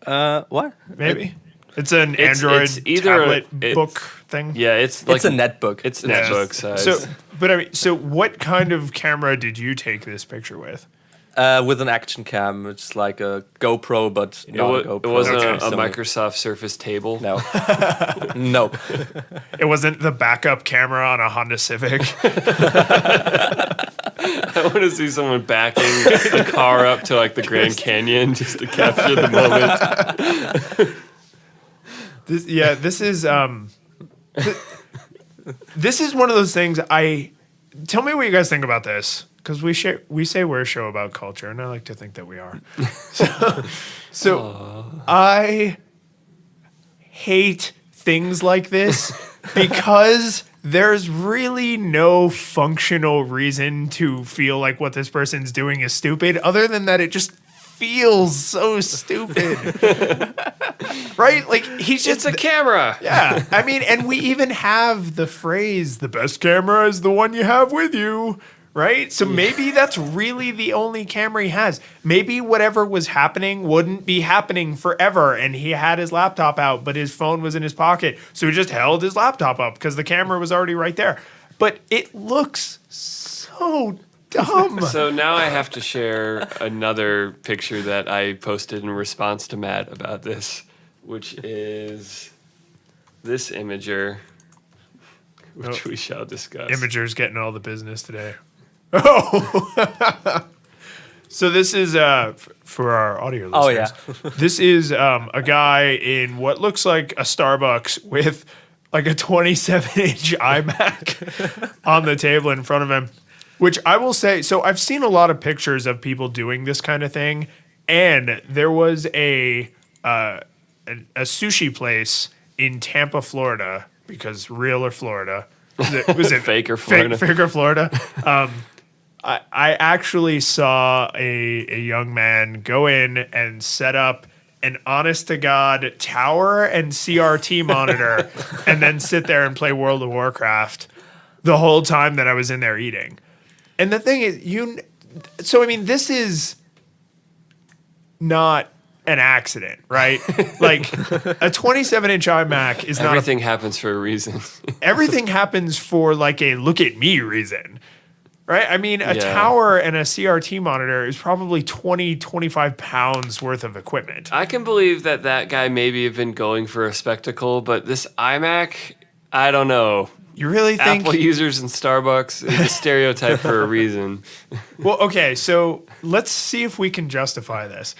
What? Maybe it's an It's Android either tablet it's- book thing. Yeah, it's like It's a netbook. It's Yeah. netbook size. So, but I mean, so what kind of camera did you take this picture with? With an action cam. It's like a GoPro, but it, not a GoPro. it wasn't Okay. a Microsoft Surface table. No. No. It wasn't the backup camera on a Honda Civic. I want to see someone backing a car up to like the Grand Canyon just to capture the moment. This is this is one of those things. Tell me what you guys think about this, because we say we're a show about culture, and I like to think that we are. So I hate things like this because there's really no functional reason to feel like what this person's doing is stupid, other than that it just feels so stupid. Right? Like he's just It's a camera. yeah. I mean, and we even have the phrase, the best camera is the one you have with you, right? So maybe that's really the only camera he has. Maybe whatever was happening wouldn't be happening forever, and he had his laptop out, but his phone was in his pocket. So he just held his laptop up because the camera was already right there. But it looks so dumb. So now I have to share another picture that I posted in response to Matt about this, which is this imager, which we shall discuss. Imager's getting all the business today. Oh. So this is for our audio listeners. Oh, yeah. This is a guy in what looks like a Starbucks with like a 27-inch iMac on the table in front of him, which I will say, so I've seen a lot of pictures of people doing this kind of thing, and there was a sushi place in Tampa, Florida, because real or Florida. Was it Fake or Florida? Fake or Florida. I actually saw a young man go in and set up an honest-to-God tower and CRT monitor and then sit there and play World of Warcraft the whole time that I was in there eating. And the thing is, this is not an accident, right? Like, a 27-inch iMac is not... Everything happens for a reason. Everything happens for, like, a look-at-me reason. Right? I mean, a tower and a CRT monitor is probably 20, 25 pounds worth of equipment. I can believe that guy maybe have been going for a spectacle, but this iMac, I don't know. You really think... Apple users in Starbucks is a stereotype for a reason. Well, okay, so let's see if we can justify this.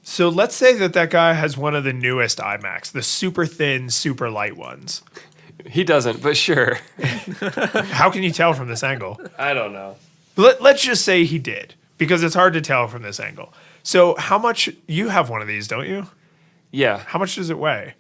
So let's say that guy has one of the newest iMacs, the super thin, super light ones. He doesn't, but sure. How can you tell from this angle? I don't know. Let's just say he did, because it's hard to tell from this angle. So how much... You have one of these, don't you? Yeah, How much does it weigh?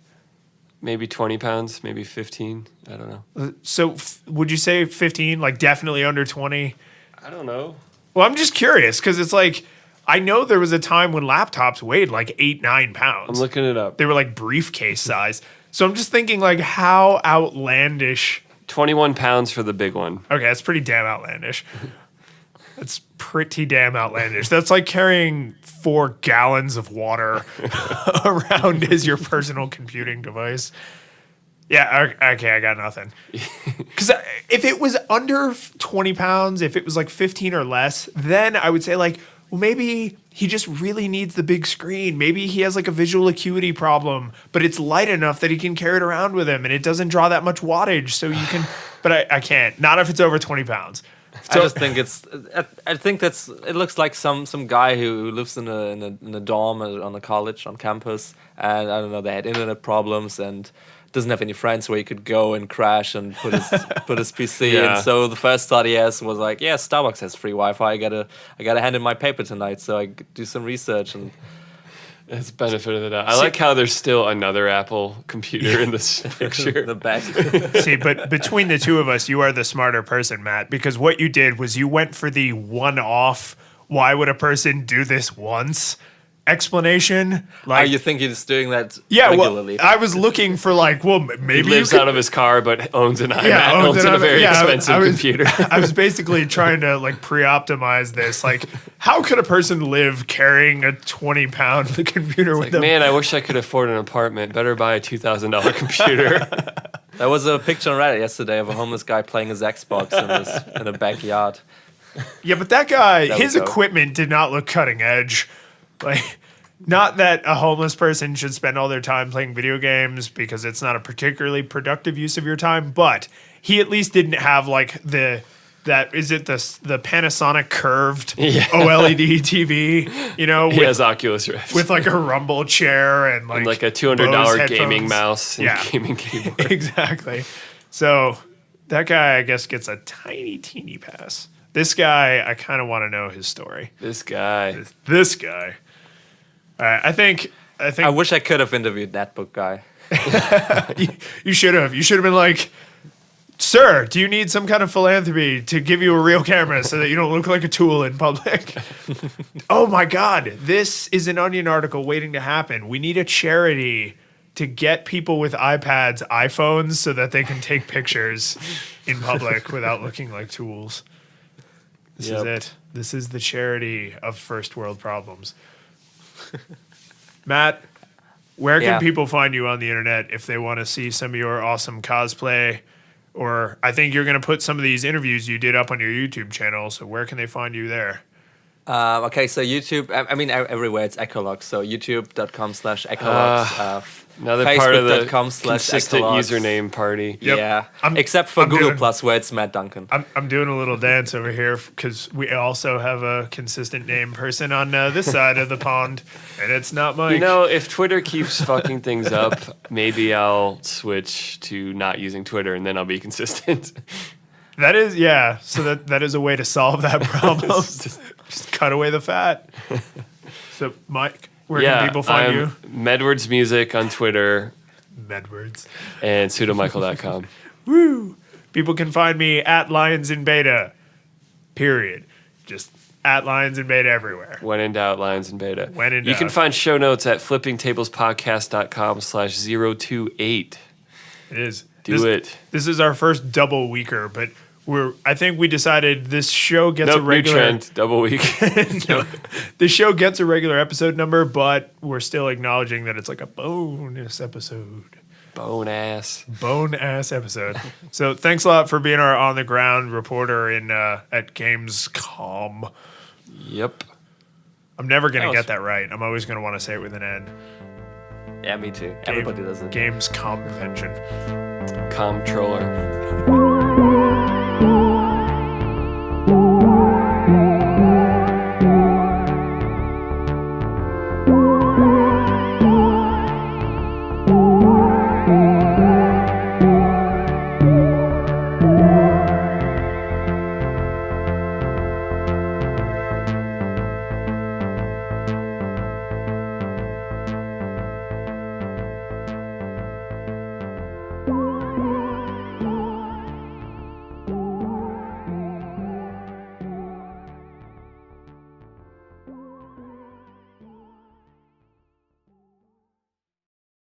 maybe 20 pounds, maybe 15. I don't know. So would you say 15, like definitely under 20? I don't know. Well, I'm just curious, because it's like... I know there was a time when laptops weighed like 8, 9 pounds. I'm looking it up. They were like briefcase size. So I'm just thinking like how outlandish. 21 pounds for the big one. Okay, that's pretty damn outlandish. That's pretty damn outlandish. That's like carrying 4 gallons of water around as your personal computing device. Yeah, okay, I got nothing. Because if it was under 20 pounds, if it was like 15 or less, then I would say like, well, maybe he just really needs the big screen. Maybe he has like a visual acuity problem, but it's light enough that he can carry it around with him and it doesn't draw that much wattage. So you can, but I can't. Not if it's over 20 pounds. I just think I think it looks like some guy who lives in a dorm on a college on campus, and I don't know, they had internet problems and doesn't have any friends where he could go and crash and put his PC. Yeah. And so the first thought he has was like, yeah, Starbucks has free Wi-Fi. I gotta hand in my paper tonight, so I do some research and. It's benefit of the doubt. I like how there's still another Apple computer in this picture. The back. See, but between the two of us, you are the smarter person, Matt, because what you did was you went for the one-off, why would a person do this once explanation. Like, you think he's doing that yeah, regularly? Well, I was looking for like, well, maybe he lives out of his car, but owns an iMac, Yeah, owns a very expensive computer. I was basically trying to like pre-optimize this. Like, how could a person live carrying a 20-pound computer with them? Man, I wish I could afford an apartment. Better buy a $2,000 computer. There was a picture on Reddit yesterday of a homeless guy playing his Xbox in a backyard. Yeah, but that guy, his dope. equipment did not look cutting edge. Like, not that a homeless person should spend all their time playing video games because it's not a particularly productive use of your time, but he at least didn't have like the Panasonic curved OLED TV, you know, He has Oculus Rift. with like a rumble chair and like a $200 Bose gaming headphones. mouse and gaming keyboard. Exactly. So that guy, I guess, gets a tiny, teeny pass. This guy, I kind of want to know his story. This guy. This guy. All right, I think. I wish I could have interviewed that book guy. You should have. You should have been like, sir, do you need some kind of philanthropy to give you a real camera so that you don't look like a tool in public? Oh my God, this is an Onion article waiting to happen. We need a charity to get people with iPads, iPhones, so that they can take pictures in public without looking like tools. This is it. This is the charity of first world problems. Matt, where can people find you on the internet if they want to see some of your awesome cosplay Or I think you're going to put some of these interviews you did up on your YouTube channel. So where can they find you there? Okay, so YouTube, I mean, everywhere it's Echolog. So youtube.com/Echolog. Another part of the Facebook.com/Echolog. consistent username party. Yep. Yeah, I'm- except for I'm Google doing- Plus, where it's Matt Duncan. I'm doing a little dance over here because we also have a consistent name person on this side of the pond, and it's not Mike. You know, if Twitter keeps fucking things up, maybe I'll switch to not using Twitter and then I'll be consistent. That is, yeah. So that is a way to solve that problem. just cut away the fat. So, Mike, where can people find you? Medwards Music on Twitter Medwards. and pseudomichael.com. Woo! People can find me at Lyons in Beta. Period. Just at Lyons in Beta everywhere. When in doubt, Lions and Beta. When in You can doubt. find show notes at flippingtablespodcast.com/028. It is. Do it. This is our first double weeker, but I think we decided this show gets a Nope, new regular trend, double week. No, the show gets a regular episode number, but we're still acknowledging that it's like a bonus episode. Bone ass. Bone ass episode. So thanks a lot for being our on the ground reporter at Gamescom. Yep. I'm never gonna That was- get that right. I'm always gonna want to say it with an N. Yeah, me too. Everybody does it. Gamescom convention. Comptroller.